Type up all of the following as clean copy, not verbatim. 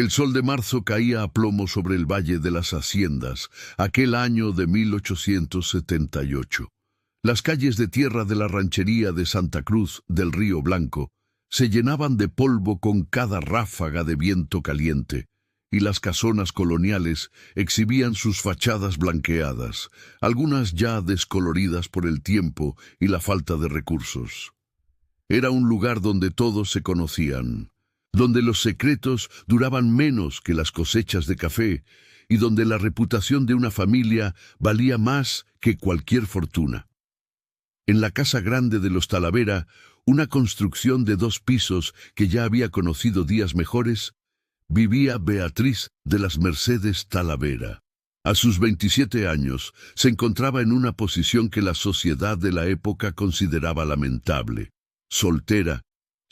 El sol de marzo caía a plomo sobre el Valle de las Haciendas, aquel año de 1878. Las calles de tierra de la ranchería de Santa Cruz del Río Blanco se llenaban de polvo con cada ráfaga de viento caliente, y las casonas coloniales exhibían sus fachadas blanqueadas, algunas ya descoloridas por el tiempo y la falta de recursos. Era un lugar donde todos se conocían, donde los secretos duraban menos que las cosechas de café y donde la reputación de una familia valía más que cualquier fortuna. En la casa grande de los Talavera, una construcción de 2 pisos que ya había conocido días mejores, vivía Beatriz de las Mercedes Talavera. A sus 27 años se encontraba en una posición que la sociedad de la época consideraba lamentable. Soltera,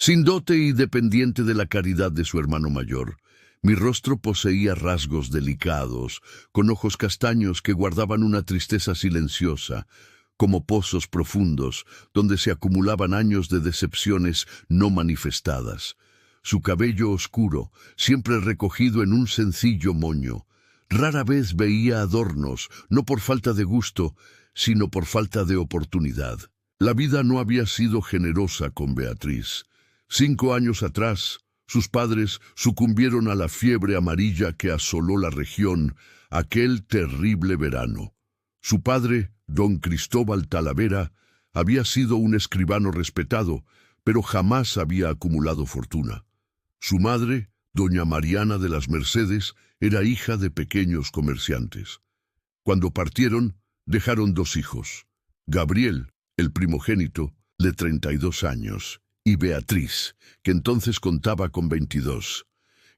sin dote y dependiente de la caridad de su hermano mayor. Mi rostro poseía rasgos delicados, con ojos castaños que guardaban una tristeza silenciosa, como pozos profundos donde se acumulaban años de decepciones no manifestadas. Su cabello oscuro, siempre recogido en un sencillo moño. Rara vez veía adornos, no por falta de gusto, sino por falta de oportunidad. La vida no había sido generosa con Beatriz. 5 años atrás, sus padres sucumbieron a la fiebre amarilla que asoló la región aquel terrible verano. Su padre, don Cristóbal Talavera, había sido un escribano respetado, pero jamás había acumulado fortuna. Su madre, doña Mariana de las Mercedes, era hija de pequeños comerciantes. Cuando partieron, dejaron 2 hijos, Gabriel, el primogénito, de 32 años, y Beatriz, que entonces contaba con 22.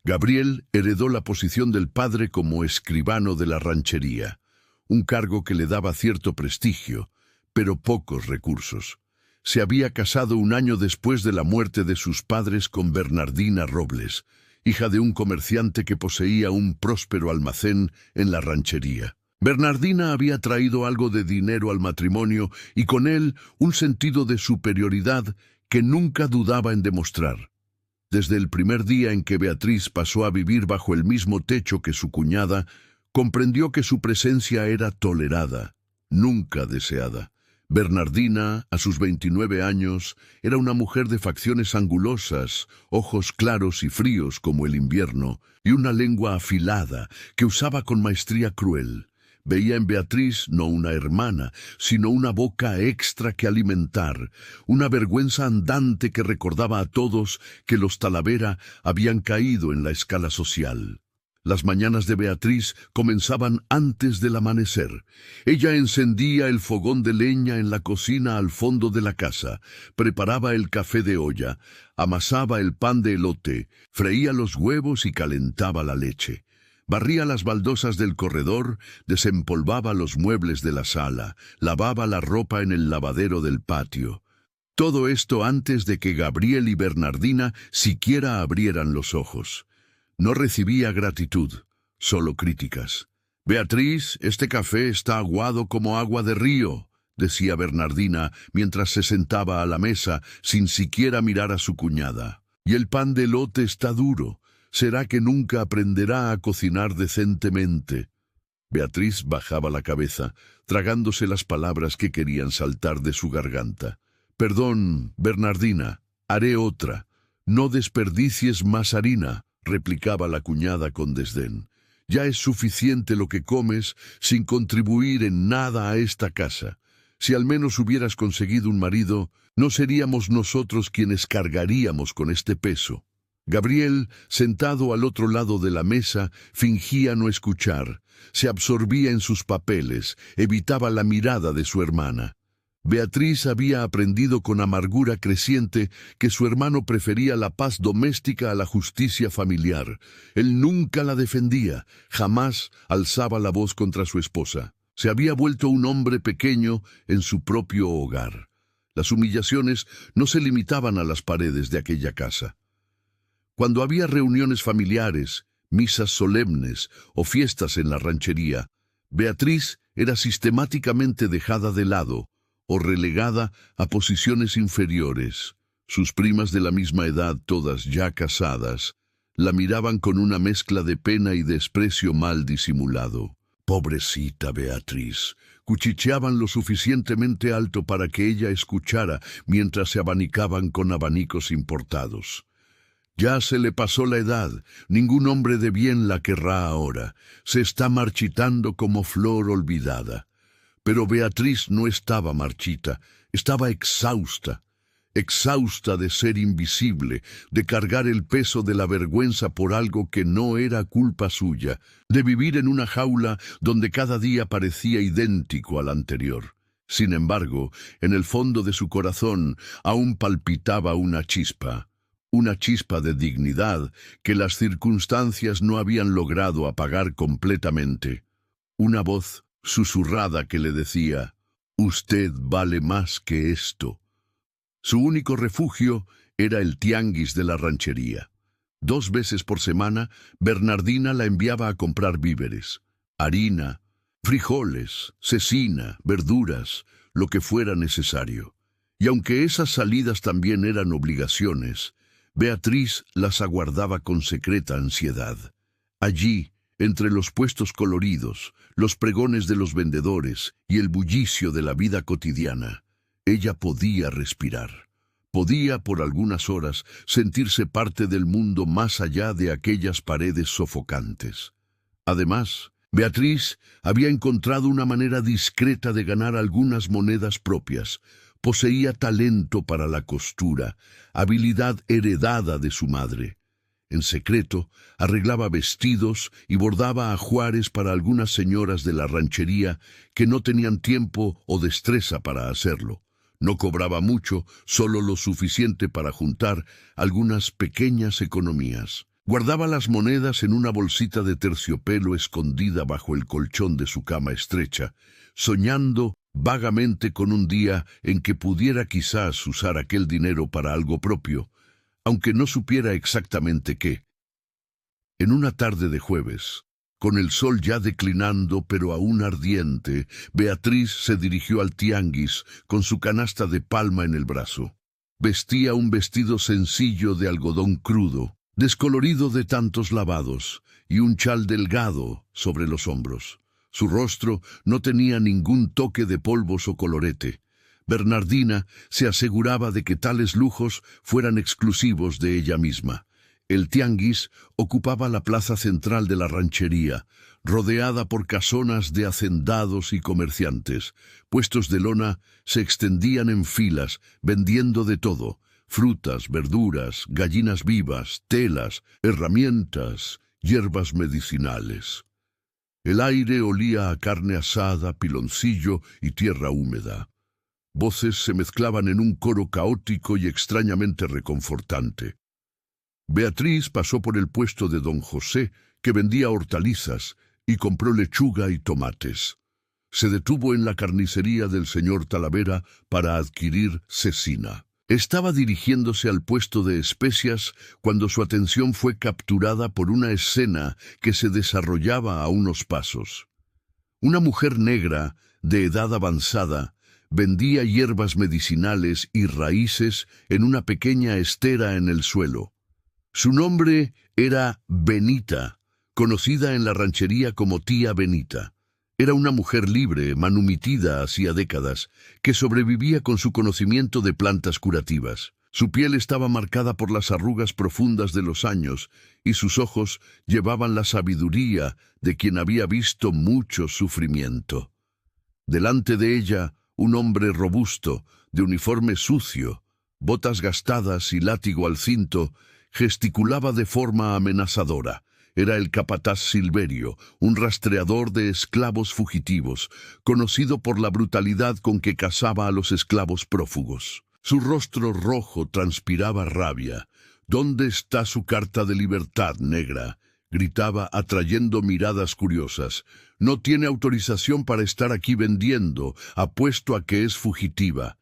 Gabriel heredó la posición del padre como escribano de la ranchería, un cargo que le daba cierto prestigio, pero pocos recursos. Se había casado un año después de la muerte de sus padres con Bernardina Robles, hija de un comerciante que poseía un próspero almacén en la ranchería. Bernardina había traído algo de dinero al matrimonio y con él un sentido de superioridad que nunca dudaba en demostrar. Desde el primer día en que Beatriz pasó a vivir bajo el mismo techo que su cuñada, comprendió que su presencia era tolerada, nunca deseada. Bernardina, a sus 29 años, era una mujer de facciones angulosas, ojos claros y fríos como el invierno, y una lengua afilada que usaba con maestría cruel. Veía en Beatriz no una hermana, sino una boca extra que alimentar, una vergüenza andante que recordaba a todos que los Talavera habían caído en la escala social. Las mañanas de Beatriz comenzaban antes del amanecer. Ella encendía el fogón de leña en la cocina al fondo de la casa, preparaba el café de olla, amasaba el pan de elote, freía los huevos y calentaba la leche. Barría las baldosas del corredor, desempolvaba los muebles de la sala, lavaba la ropa en el lavadero del patio. Todo esto antes de que Gabriel y Bernardina siquiera abrieran los ojos. No recibía gratitud, solo críticas. «Beatriz, este café está aguado como agua de río», decía Bernardina mientras se sentaba a la mesa sin siquiera mirar a su cuñada. «Y el pan de elote está duro. ¿Será que nunca aprenderá a cocinar decentemente?» Beatriz bajaba la cabeza, tragándose las palabras que querían saltar de su garganta. «Perdón, Bernardina, haré otra. No desperdicies más harina», replicaba la cuñada con desdén. «Ya es suficiente lo que comes sin contribuir en nada a esta casa. Si al menos hubieras conseguido un marido, no seríamos nosotros quienes cargaríamos con este peso». Gabriel, sentado al otro lado de la mesa, fingía no escuchar, se absorbía en sus papeles, evitaba la mirada de su hermana. Beatriz había aprendido con amargura creciente que su hermano prefería la paz doméstica a la justicia familiar. Él nunca la defendía, jamás alzaba la voz contra su esposa. Se había vuelto un hombre pequeño en su propio hogar. Las humillaciones no se limitaban a las paredes de aquella casa. Cuando había reuniones familiares, misas solemnes o fiestas en la ranchería, Beatriz era sistemáticamente dejada de lado o relegada a posiciones inferiores. Sus primas de la misma edad, todas ya casadas, La miraban con una mezcla de pena y desprecio mal disimulado. Pobrecita Beatriz. Cuchicheaban lo suficientemente alto para que ella escuchara mientras se abanicaban con abanicos importados. Ya se le pasó la edad, ningún hombre de bien la querrá ahora. Se está marchitando como flor olvidada. Pero Beatriz no estaba marchita, estaba exhausta. Exhausta de ser invisible, de cargar el peso de la vergüenza por algo que no era culpa suya, de vivir en una jaula donde cada día parecía idéntico al anterior. Sin embargo, en el fondo de su corazón aún palpitaba una chispa de dignidad que las circunstancias no habían logrado apagar completamente. Una voz susurrada que le decía: «Usted vale más que esto». Su único refugio era el tianguis de la ranchería. 2 veces por semana, Bernardina la enviaba a comprar víveres, harina, frijoles, cecina, verduras, lo que fuera necesario. Y aunque esas salidas también eran obligaciones, Beatriz las aguardaba con secreta ansiedad. Allí, entre los puestos coloridos, los pregones de los vendedores y el bullicio de la vida cotidiana, ella podía respirar. Podía, por algunas horas, sentirse parte del mundo más allá de aquellas paredes sofocantes. Además, Beatriz había encontrado una manera discreta de ganar algunas monedas propias. Poseía talento para la costura, habilidad heredada de su madre. En secreto, arreglaba vestidos y bordaba ajuares para algunas señoras de la ranchería que no tenían tiempo o destreza para hacerlo. No cobraba mucho, solo lo suficiente para juntar algunas pequeñas economías. Guardaba las monedas en una bolsita de terciopelo escondida bajo el colchón de su cama estrecha, soñando vagamente con un día en que pudiera quizás usar aquel dinero para algo propio, aunque no supiera exactamente qué. En una tarde de jueves, con el sol ya declinando pero aún ardiente, Beatriz se dirigió al tianguis con su canasta de palma en el brazo. Vestía un vestido sencillo de algodón crudo, descolorido de tantos lavados, y un chal delgado sobre los hombros. Su rostro no tenía ningún toque de polvos o colorete. Bernardina se aseguraba de que tales lujos fueran exclusivos de ella misma. El tianguis ocupaba la plaza central de la ranchería, rodeada por casonas de hacendados y comerciantes. Puestos de lona se extendían en filas, vendiendo de todo: frutas, verduras, gallinas vivas, telas, herramientas, hierbas medicinales. El aire olía a carne asada, piloncillo y tierra húmeda. Voces se mezclaban en un coro caótico y extrañamente reconfortante. Beatriz pasó por el puesto de don José, que vendía hortalizas, y compró lechuga y tomates. Se detuvo en la carnicería del señor Talavera para adquirir cecina. Estaba dirigiéndose al puesto de especias cuando su atención fue capturada por una escena que se desarrollaba a unos pasos. Una mujer negra, de edad avanzada, vendía hierbas medicinales y raíces en una pequeña estera en el suelo. Su nombre era Benita, conocida en la ranchería como tía Benita. Era una mujer libre, manumitida hacía décadas, que sobrevivía con su conocimiento de plantas curativas. Su piel estaba marcada por las arrugas profundas de los años, y sus ojos llevaban la sabiduría de quien había visto mucho sufrimiento. Delante de ella, un hombre robusto, de uniforme sucio, botas gastadas y látigo al cinto, gesticulaba de forma amenazadora. Era el capataz Silverio, un rastreador de esclavos fugitivos, conocido por la brutalidad con que cazaba a los esclavos prófugos. Su rostro rojo transpiraba rabia. «¿Dónde está su carta de libertad, negra?», gritaba, atrayendo miradas curiosas. «No tiene autorización para estar aquí vendiendo. Apuesto a que es fugitiva».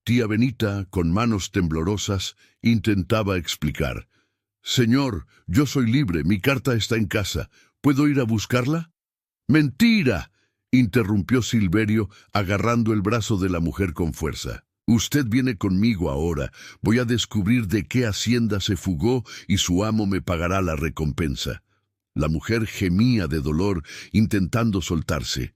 Tía Benita, con manos temblorosas, intentaba explicar. «Señor, yo soy libre, mi carta está en casa. ¿Puedo ir a buscarla?» «¡Mentira!», interrumpió Silverio, agarrando el brazo de la mujer con fuerza. Usted viene conmigo ahora. Voy a descubrir de qué hacienda se fugó y su amo me pagará la recompensa. La mujer gemía de dolor, intentando soltarse.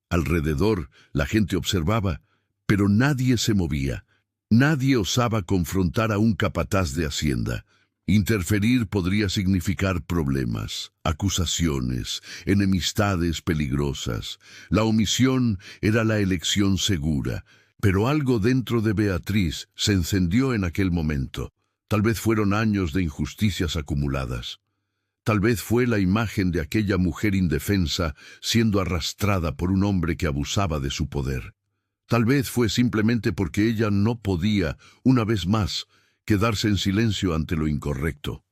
Alrededor, la gente observaba, pero nadie se movía. Nadie osaba confrontar a un capataz de hacienda. Interferir podría significar problemas, acusaciones, enemistades peligrosas. La omisión era la elección segura, pero algo dentro de Beatriz se encendió en aquel momento. Tal vez fueron años de injusticias acumuladas. Tal vez fue la imagen de aquella mujer indefensa siendo arrastrada por un hombre que abusaba de su poder. Tal vez fue simplemente porque ella no podía, una vez más, quedarse en silencio ante lo incorrecto.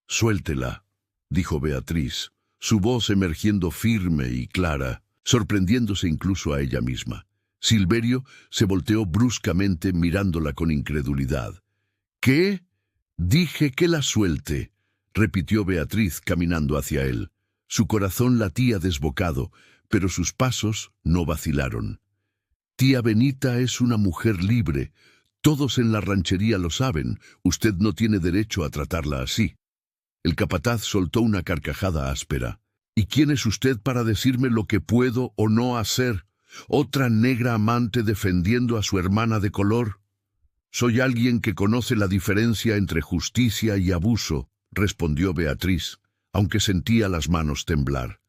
«Suéltela», dijo Beatriz, su voz emergiendo firme y clara, sorprendiéndose incluso a ella misma. Silverio se volteó bruscamente mirándola con incredulidad. «¿Qué? Dije que la suelte», repitió Beatriz caminando hacia él. Su corazón latía desbocado, pero sus pasos no vacilaron. «Tía Benita es una mujer libre. Todos en la ranchería lo saben. Usted no tiene derecho a tratarla así». El capataz soltó una carcajada áspera. «¿Y quién es usted para decirme lo que puedo o no hacer? ¿Otra negra amante defendiendo a su hermana de color?» «Soy alguien que conoce la diferencia entre justicia y abuso», respondió Beatriz, aunque sentía las manos temblar.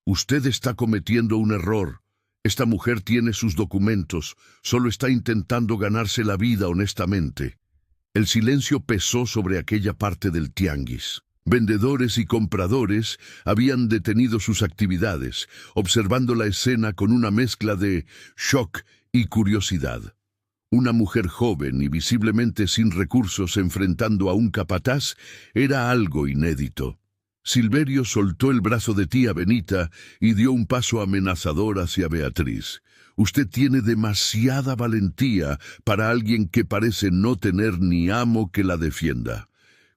«Usted está cometiendo un error. Esta mujer tiene sus documentos, solo está intentando ganarse la vida honestamente». El silencio pesó sobre aquella parte del tianguis. Vendedores y compradores habían detenido sus actividades, observando la escena con una mezcla de shock y curiosidad. Una mujer joven y visiblemente sin recursos enfrentando a un capataz era algo inédito. Silverio soltó el brazo de tía Benita y dio un paso amenazador hacia Beatriz. «Usted tiene demasiada valentía para alguien que parece no tener ni amo que la defienda.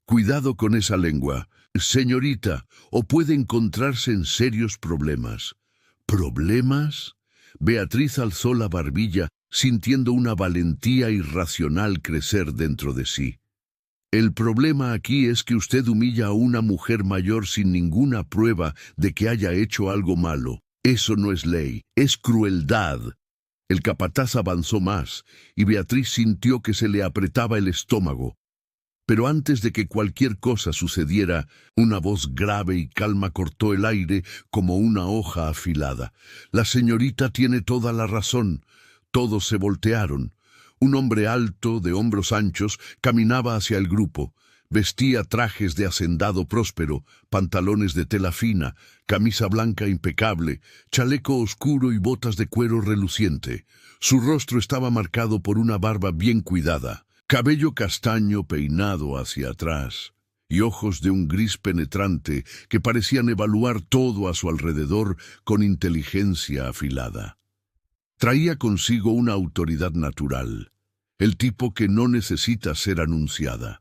Cuidado con esa lengua, señorita, o puede encontrarse en serios problemas». «¿Problemas?». Beatriz alzó la barbilla, sintiendo una valentía irracional crecer dentro de sí. «El problema aquí es que usted humilla a una mujer mayor sin ninguna prueba de que haya hecho algo malo. Eso no es ley, es crueldad». El capataz avanzó más, y Beatriz sintió que se le apretaba el estómago. Pero antes de que cualquier cosa sucediera, una voz grave y calma cortó el aire como una hoja afilada. «La señorita tiene toda la razón». Todos se voltearon. Un hombre alto, de hombros anchos, caminaba hacia el grupo. Vestía trajes de hacendado próspero, pantalones de tela fina, camisa blanca impecable, chaleco oscuro y botas de cuero reluciente. Su rostro estaba marcado por una barba bien cuidada, cabello castaño peinado hacia atrás, y ojos de un gris penetrante que parecían evaluar todo a su alrededor con inteligencia afilada. Traía consigo una autoridad natural, el tipo que no necesita ser anunciada.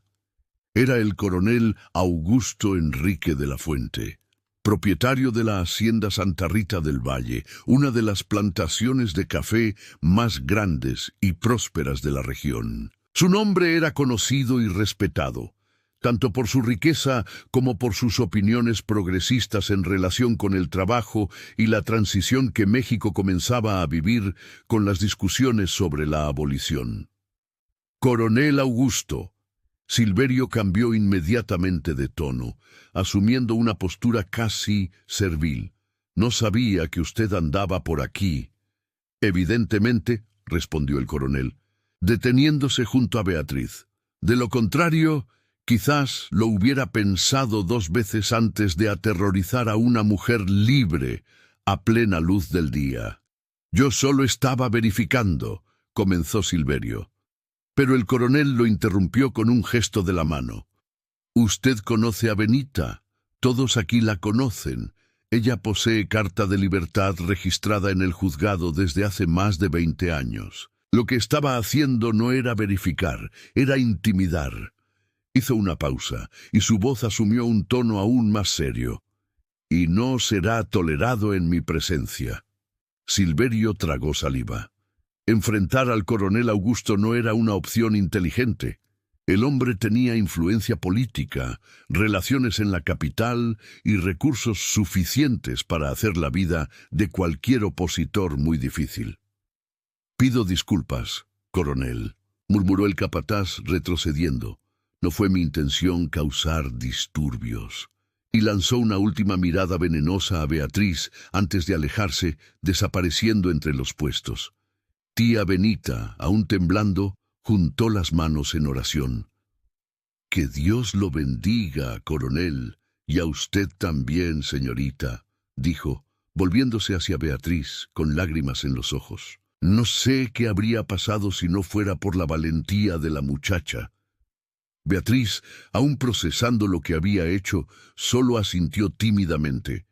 Era el coronel Augusto Enrique de la Fuente, propietario de la hacienda Santa Rita del Valle, una de las plantaciones de café más grandes y prósperas de la región. Su nombre era conocido y respetado, tanto por su riqueza como por sus opiniones progresistas en relación con el trabajo y la transición que México comenzaba a vivir con las discusiones sobre la abolición. «Coronel Augusto». Silverio cambió inmediatamente de tono, asumiendo una postura casi servil. «No sabía que usted andaba por aquí». «Evidentemente», respondió el coronel, deteniéndose junto a Beatriz. «De lo contrario, quizás lo hubiera pensado 2 veces antes de aterrorizar a una mujer libre a plena luz del día». «Yo solo estaba verificando», comenzó Silverio. Pero el coronel lo interrumpió con un gesto de la mano. «Usted conoce a Benita. Todos aquí la conocen. Ella posee carta de libertad registrada en el juzgado desde hace más de 20 años. Lo que estaba haciendo no era verificar, era intimidar». Hizo una pausa, y su voz asumió un tono aún más serio. «Y no será tolerado en mi presencia». Silverio tragó saliva. Enfrentar al coronel Augusto no era una opción inteligente. El hombre tenía influencia política, relaciones en la capital y recursos suficientes para hacer la vida de cualquier opositor muy difícil. «Pido disculpas, coronel», murmuró el capataz retrocediendo. «No fue mi intención causar disturbios». Y lanzó una última mirada venenosa a Beatriz antes de alejarse, desapareciendo entre los puestos. Tía Benita, aún temblando, juntó las manos en oración. «Que Dios lo bendiga, coronel, y a usted también, señorita», dijo, volviéndose hacia Beatriz, con lágrimas en los ojos. «No sé qué habría pasado si no fuera por la valentía de la muchacha». Beatriz, aún procesando lo que había hecho, solo asintió tímidamente.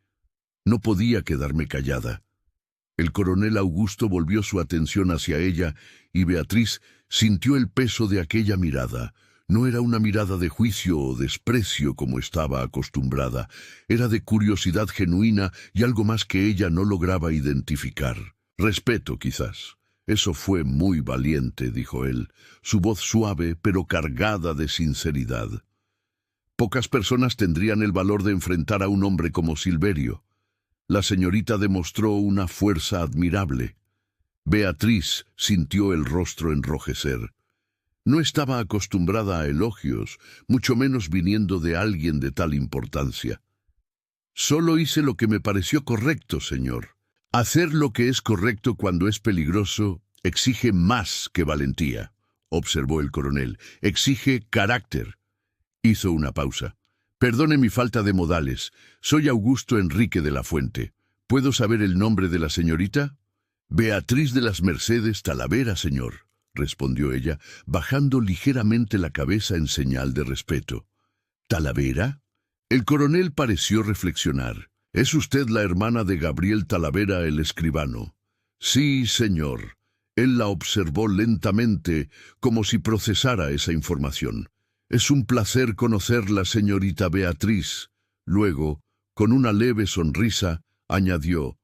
No podía quedarme callada. El coronel Augusto volvió su atención hacia ella y Beatriz sintió el peso de aquella mirada. No era una mirada de juicio o desprecio como estaba acostumbrada. Era de curiosidad genuina y algo más que ella no lograba identificar. Respeto, quizás. «Eso fue muy valiente», dijo él, su voz suave pero cargada de sinceridad. Pocas personas tendrían el valor de enfrentar a un hombre como Silverio. La señorita demostró una fuerza admirable. Beatriz sintió el rostro enrojecer. No estaba acostumbrada a elogios, mucho menos viniendo de alguien de tal importancia. «Solo hice lo que me pareció correcto, señor». «Hacer lo que es correcto cuando es peligroso exige más que valentía», observó el coronel. «Exige carácter». Hizo una pausa. «Perdone mi falta de modales. Soy Augusto Enrique de la Fuente. ¿Puedo saber el nombre de la señorita?» «Beatriz de las Mercedes Talavera, señor», respondió ella, bajando ligeramente la cabeza en señal de respeto. «¿Talavera?» El coronel pareció reflexionar. «¿Es usted la hermana de Gabriel Talavera, el escribano?» «Sí, señor». Él la observó lentamente, como si procesara esa información. «Es un placer conocerla, señorita Beatriz». Luego, con una leve sonrisa, añadió: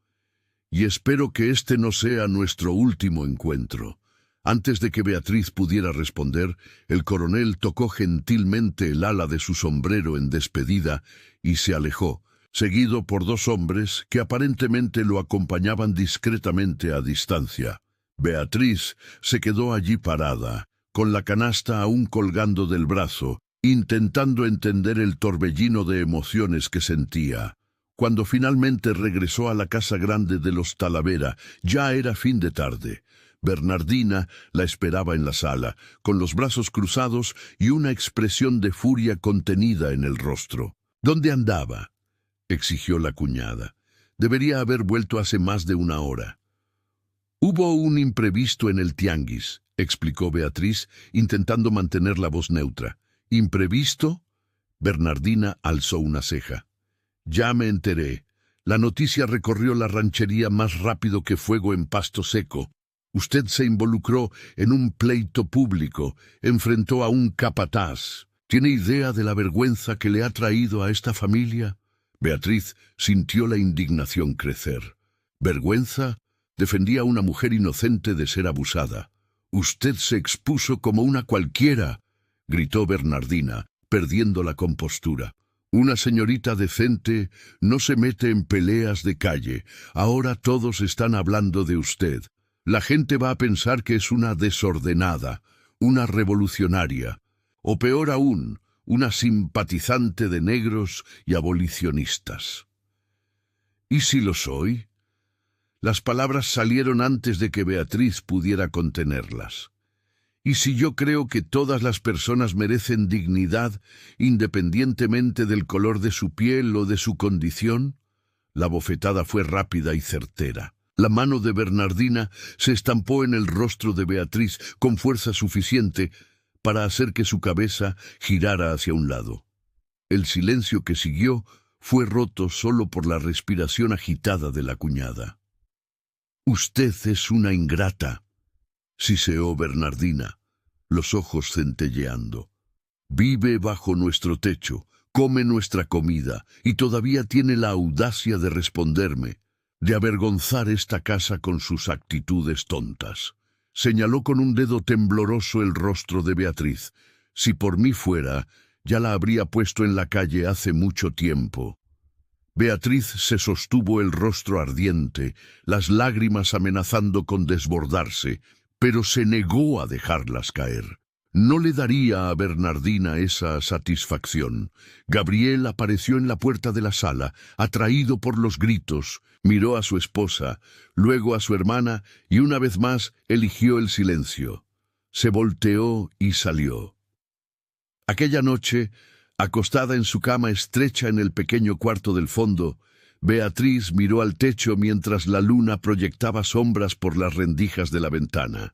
«Y espero que este no sea nuestro último encuentro». Antes de que Beatriz pudiera responder, el coronel tocó gentilmente el ala de su sombrero en despedida y se alejó, seguido por dos hombres que aparentemente lo acompañaban discretamente a distancia. Beatriz se quedó allí parada, con la canasta aún colgando del brazo, intentando entender el torbellino de emociones que sentía. Cuando finalmente regresó a la casa grande de los Talavera, ya era fin de tarde. Bernardina la esperaba en la sala, con los brazos cruzados y una expresión de furia contenida en el rostro. «¿Dónde andaba?», exigió la cuñada. «Debería haber vuelto hace más de una hora». «Hubo un imprevisto en el tianguis», explicó Beatriz, intentando mantener la voz neutra. «¿Imprevisto?». Bernardina alzó una ceja. «Ya me enteré. La noticia recorrió la ranchería más rápido que fuego en pasto seco. Usted se involucró en un pleito público, enfrentó a un capataz. ¿Tiene idea de la vergüenza que le ha traído a esta familia?». Beatriz sintió la indignación crecer. ¿Vergüenza? Defendía a una mujer inocente de ser abusada. «Usted se expuso como una cualquiera», gritó Bernardina, perdiendo la compostura. «Una señorita decente no se mete en peleas de calle. Ahora todos están hablando de usted. La gente va a pensar que es una desordenada, una revolucionaria, o peor aún, una simpatizante de negros y abolicionistas». «¿Y si lo soy?». Las palabras salieron antes de que Beatriz pudiera contenerlas. «¿Y si yo creo que todas las personas merecen dignidad, independientemente del color de su piel o de su condición?». La bofetada fue rápida y certera. La mano de Bernardina se estampó en el rostro de Beatriz con fuerza suficiente para hacer que su cabeza girara hacia un lado. El silencio que siguió fue roto solo por la respiración agitada de la cuñada. «Usted es una ingrata», siseó Bernardina, los ojos centelleando. «Vive bajo nuestro techo, come nuestra comida y todavía tiene la audacia de responderme, de avergonzar esta casa con sus actitudes tontas. Señaló con un dedo tembloroso el rostro de Beatriz. Si por mí fuera, ya la habría puesto en la calle hace mucho tiempo. Beatriz se sostuvo el rostro ardiente, las lágrimas amenazando con desbordarse, pero se negó a dejarlas caer. No le daría a Bernardina esa satisfacción. Gabriel apareció en la puerta de la sala, atraído por los gritos, miró a su esposa, luego a su hermana y una vez más eligió el silencio. Se volteó y salió. Aquella noche, acostada en su cama estrecha en el pequeño cuarto del fondo, Beatriz miró al techo mientras la luna proyectaba sombras por las rendijas de la ventana.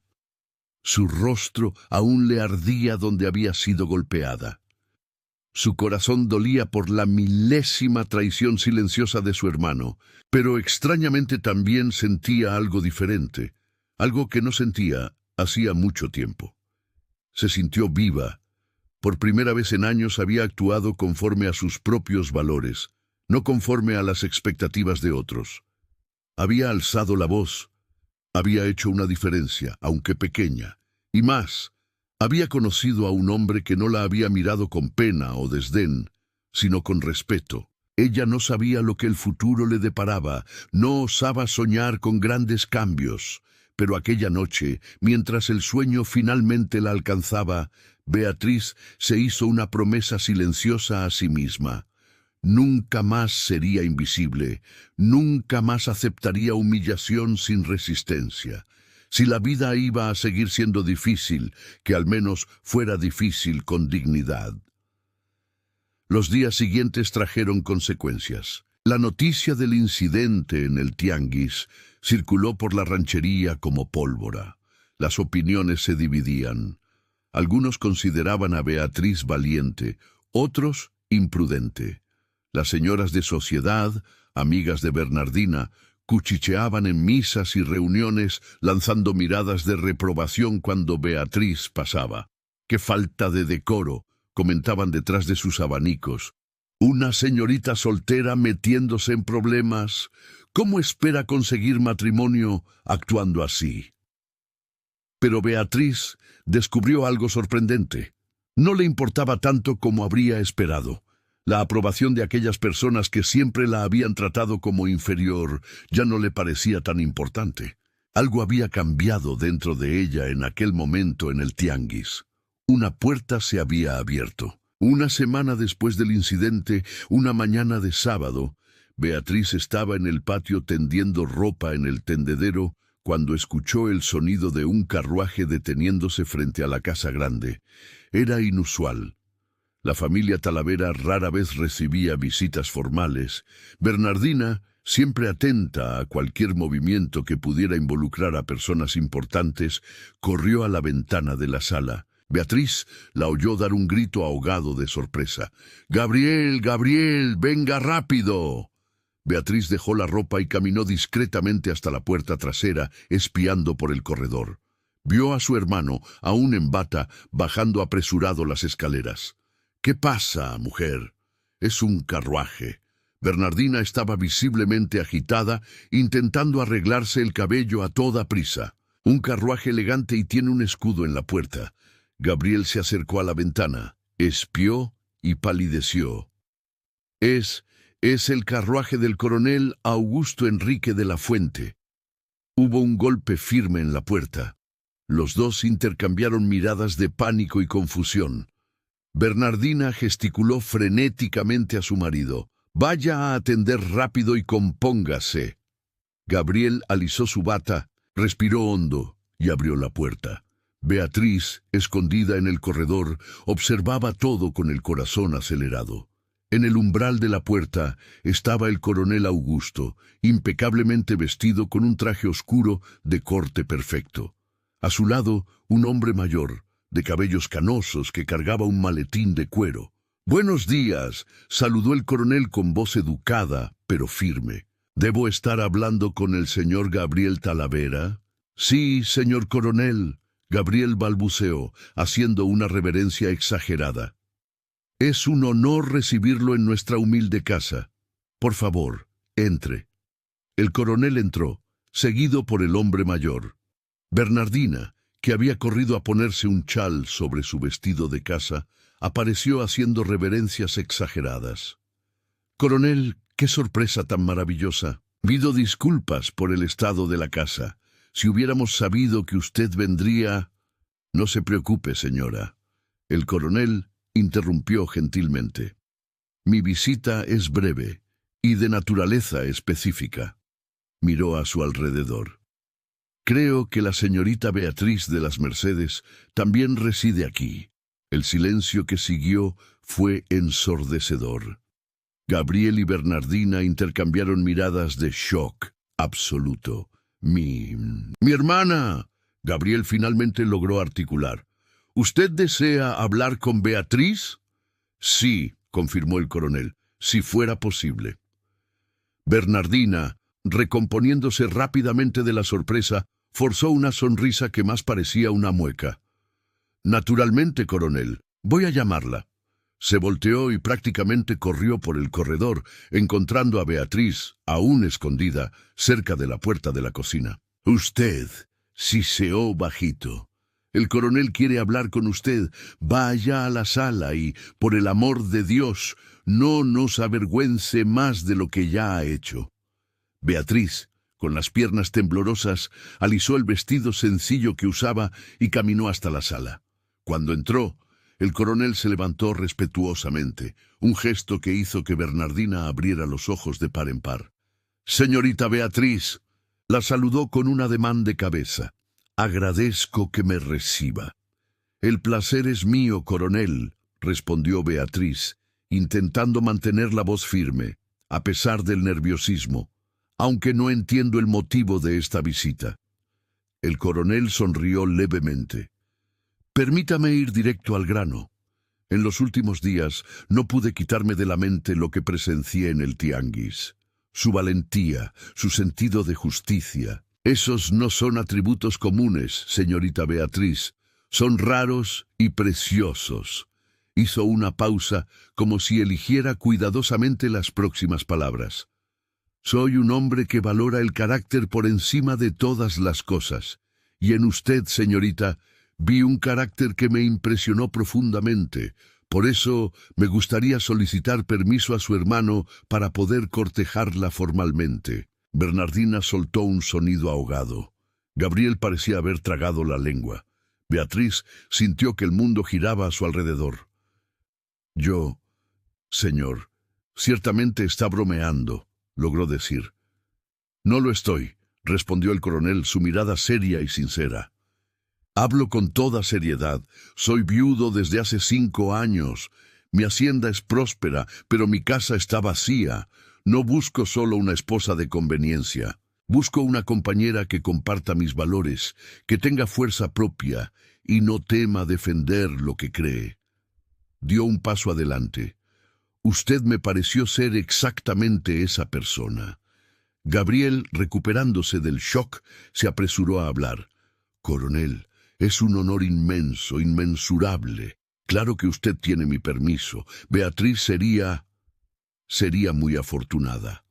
Su rostro aún le ardía donde había sido golpeada. Su corazón dolía por la milésima traición silenciosa de su hermano, pero extrañamente también sentía algo diferente, algo que no sentía hacía mucho tiempo. Se sintió viva. Por primera vez en años había actuado conforme a sus propios valores, no conforme a las expectativas de otros. Había alzado la voz. Había hecho una diferencia, aunque pequeña, y más, había conocido a un hombre que no la había mirado con pena o desdén, sino con respeto. Ella no sabía lo que el futuro le deparaba, no osaba soñar con grandes cambios, pero aquella noche, mientras el sueño finalmente la alcanzaba, Beatriz se hizo una promesa silenciosa a sí misma. Nunca más sería invisible, nunca más aceptaría humillación sin resistencia. Si la vida iba a seguir siendo difícil, que al menos fuera difícil con dignidad. Los días siguientes trajeron consecuencias. La noticia del incidente en el tianguis circuló por la ranchería como pólvora. Las opiniones se dividían. Algunos consideraban a Beatriz valiente, otros imprudente. Las señoras de sociedad, amigas de Bernardina, cuchicheaban en misas y reuniones, lanzando miradas de reprobación cuando Beatriz pasaba. ¡Qué falta de decoro!, comentaban detrás de sus abanicos. Una señorita soltera metiéndose en problemas. ¿Cómo espera conseguir matrimonio actuando así? Pero Beatriz descubrió algo sorprendente. No le importaba tanto como habría esperado. La aprobación de aquellas personas que siempre la habían tratado como inferior ya no le parecía tan importante. Algo había cambiado dentro de ella en aquel momento en el tianguis. Una puerta se había abierto. Una semana después del incidente, una mañana de sábado, Beatriz estaba en el patio tendiendo ropa en el tendedero cuando escuchó el sonido de un carruaje deteniéndose frente a la casa grande. Era inusual. La familia Talavera rara vez recibía visitas formales. Bernardina, siempre atenta a cualquier movimiento que pudiera involucrar a personas importantes, corrió a la ventana de la sala. Beatriz la oyó dar un grito ahogado de sorpresa. «¡Gabriel, Gabriel, venga rápido!». Beatriz dejó la ropa y caminó discretamente hasta la puerta trasera, espiando por el corredor. Vio a su hermano, aún en bata, bajando apresurado las escaleras. «¿Qué pasa, mujer?». «Es un carruaje». Bernardina estaba visiblemente agitada, intentando arreglarse el cabello a toda prisa. «Un carruaje elegante y tiene un escudo en la puerta». Gabriel se acercó a la ventana, espió y palideció. Es el carruaje del coronel Augusto Enrique de la Fuente». Hubo un golpe firme en la puerta. Los dos intercambiaron miradas de pánico y confusión. Bernardina gesticuló frenéticamente a su marido. «Vaya a atender rápido y compóngase». Gabriel alisó su bata, respiró hondo y abrió la puerta. Beatriz, escondida en el corredor, observaba todo con el corazón acelerado. En el umbral de la puerta estaba el coronel Augusto, impecablemente vestido con un traje oscuro de corte perfecto. A su lado, un hombre mayor, de cabellos canosos, que cargaba un maletín de cuero. «Buenos días», saludó el coronel con voz educada, pero firme. «¿Debo estar hablando con el señor Gabriel Talavera?» «Sí, señor coronel», Gabriel balbuceó, haciendo una reverencia exagerada. «Es un honor recibirlo en nuestra humilde casa. Por favor, entre». El coronel entró, seguido por el hombre mayor. Bernardina, que había corrido a ponerse un chal sobre su vestido de casa, apareció haciendo reverencias exageradas. «Coronel, qué sorpresa tan maravillosa. Pido disculpas por el estado de la casa. Si hubiéramos sabido que usted vendría...» «No se preocupe, señora». El coronel interrumpió gentilmente. «Mi visita es breve y de naturaleza específica». Miró a su alrededor. «Creo que la señorita Beatriz de las Mercedes también reside aquí». El silencio que siguió fue ensordecedor. Gabriel y Bernardina intercambiaron miradas de shock absoluto. «Mi hermana». Gabriel finalmente logró articular. «¿Usted desea hablar con Beatriz?» «Sí», confirmó el coronel, «si fuera posible». Bernardina, recomponiéndose rápidamente de la sorpresa, forzó una sonrisa que más parecía una mueca. «Naturalmente, coronel. Voy a llamarla». Se volteó y prácticamente corrió por el corredor, encontrando a Beatriz, aún escondida, cerca de la puerta de la cocina. «Usted», siseó bajito. «El coronel quiere hablar con usted. Vaya a la sala y, por el amor de Dios, no nos avergüence más de lo que ya ha hecho». Beatriz, con las piernas temblorosas, alisó el vestido sencillo que usaba y caminó hasta la sala. Cuando entró, el coronel se levantó respetuosamente, un gesto que hizo que Bernardina abriera los ojos de par en par. «Señorita Beatriz», la saludó con un ademán de cabeza. «Agradezco que me reciba». «El placer es mío, coronel», respondió Beatriz, intentando mantener la voz firme, a pesar del nerviosismo, «aunque no entiendo el motivo de esta visita». El coronel sonrió levemente. «Permítame ir directo al grano. En los últimos días no pude quitarme de la mente lo que presencié en el tianguis. Su valentía, su sentido de justicia. Esos no son atributos comunes, señorita Beatriz. Son raros y preciosos». Hizo una pausa, como si eligiera cuidadosamente las próximas palabras. «Soy un hombre que valora el carácter por encima de todas las cosas. Y en usted, señorita, vi un carácter que me impresionó profundamente. Por eso me gustaría solicitar permiso a su hermano para poder cortejarla formalmente». Bernardina soltó un sonido ahogado. Gabriel parecía haber tragado la lengua. Beatriz sintió que el mundo giraba a su alrededor. «Yo, señor, ciertamente está bromeando», logró decir. «No lo estoy», respondió el coronel, su mirada seria y sincera. «Hablo con toda seriedad. Soy viudo desde hace 5 años. Mi hacienda es próspera, pero mi casa está vacía. No busco solo una esposa de conveniencia. Busco una compañera que comparta mis valores, que tenga fuerza propia y no tema defender lo que cree». Dio un paso adelante. «Usted me pareció ser exactamente esa persona». Gabriel, recuperándose del shock, se apresuró a hablar. «Coronel, es un honor inmenso, inmensurable. Claro que usted tiene mi permiso. Beatriz sería muy afortunada».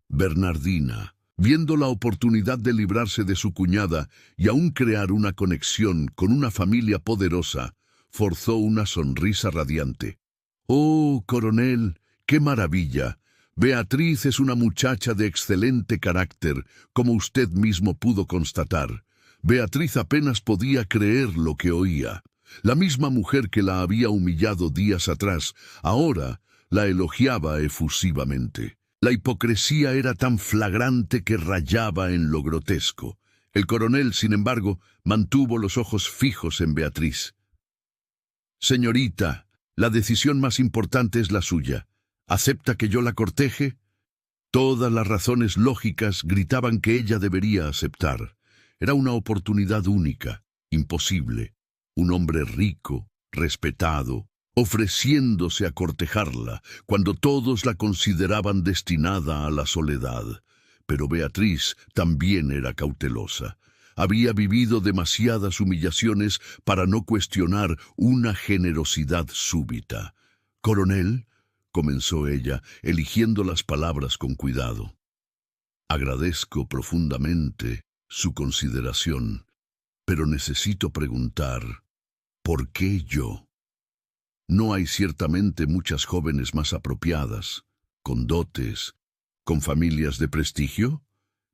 Bernardina, viendo la oportunidad de librarse de su cuñada y aún crear una conexión con una familia poderosa, forzó una sonrisa radiante. «Oh, coronel, qué maravilla. Beatriz es una muchacha de excelente carácter, como usted mismo pudo constatar. Beatriz apenas podía creer lo que oía. La misma mujer que la había humillado días atrás, ahora la elogiaba efusivamente. La hipocresía era tan flagrante que rayaba en lo grotesco. El coronel, sin embargo, mantuvo los ojos fijos en Beatriz. «Señorita, la decisión más importante es la suya. ¿Acepta que yo la corteje?» Todas las razones lógicas gritaban que ella debería aceptar. Era una oportunidad única, imposible. Un hombre rico, respetado, ofreciéndose a cortejarla, cuando todos la consideraban destinada a la soledad. Pero Beatriz también era cautelosa. Había vivido demasiadas humillaciones para no cuestionar una generosidad súbita. «Coronel», comenzó ella, eligiendo las palabras con cuidado. «Agradezco profundamente su consideración. Pero necesito preguntar, ¿por qué yo? ¿No hay ciertamente muchas jóvenes más apropiadas, con dotes, con familias de prestigio?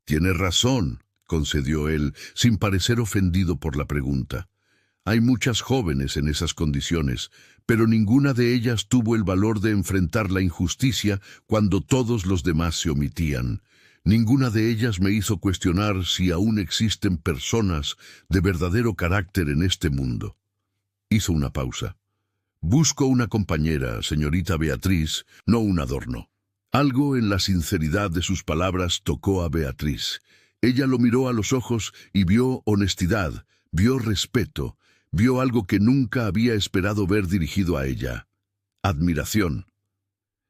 Tiene razón, concedió él, sin parecer ofendido por la pregunta. Hay muchas jóvenes en esas condiciones, pero ninguna de ellas tuvo el valor de enfrentar la injusticia cuando todos los demás se omitían. Ninguna de ellas me hizo cuestionar si aún existen personas de verdadero carácter en este mundo. Hizo una pausa. Busco una compañera, señorita Beatriz, no un adorno. Algo en la sinceridad de sus palabras tocó a Beatriz. Ella lo miró a los ojos y vio honestidad, vio respeto, vio algo que nunca había esperado ver dirigido a ella. Admiración.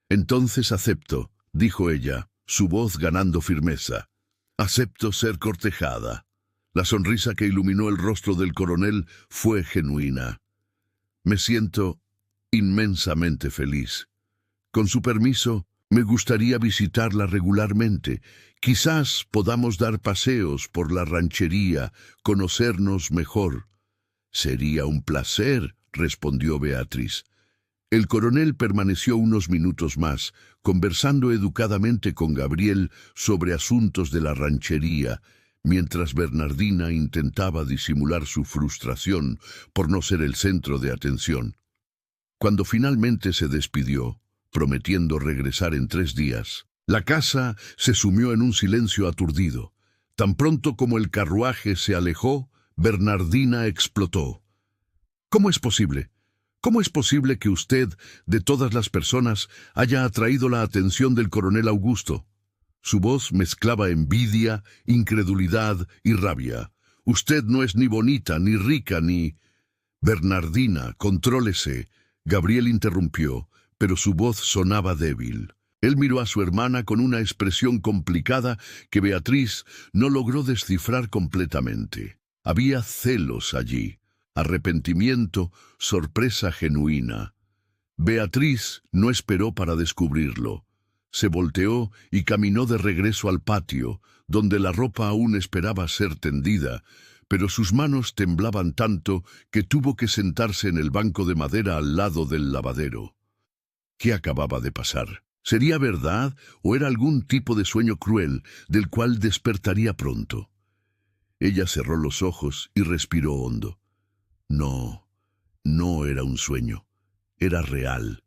Entonces acepto, dijo ella, su voz ganando firmeza. Acepto ser cortejada. La sonrisa que iluminó el rostro del coronel fue genuina. Me siento inmensamente feliz. Con su permiso, me gustaría visitarla regularmente. Quizás podamos dar paseos por la ranchería, conocernos mejor. Sería un placer, respondió Beatriz. El coronel permaneció unos minutos más, conversando educadamente con Gabriel sobre asuntos de la ranchería, mientras Bernardina intentaba disimular su frustración por no ser el centro de atención. Cuando finalmente se despidió, prometiendo regresar en 3 días, la casa se sumió en un silencio aturdido. Tan pronto como el carruaje se alejó, Bernardina explotó. ¿Cómo es posible? ¿Cómo es posible que usted, de todas las personas, haya atraído la atención del coronel Augusto? Su voz mezclaba envidia, incredulidad y rabia. Usted no es ni bonita, ni rica, ni... Bernardina, contrólese. Gabriel interrumpió, pero su voz sonaba débil. Él miró a su hermana con una expresión complicada que Beatriz no logró descifrar completamente. Había celos allí, arrepentimiento, sorpresa genuina. Beatriz no esperó para descubrirlo. Se volteó y caminó de regreso al patio, donde la ropa aún esperaba ser tendida, pero sus manos temblaban tanto que tuvo que sentarse en el banco de madera al lado del lavadero. ¿Qué acababa de pasar? ¿Sería verdad o era algún tipo de sueño cruel del cual despertaría pronto? Ella cerró los ojos y respiró hondo. No, no era un sueño, era real.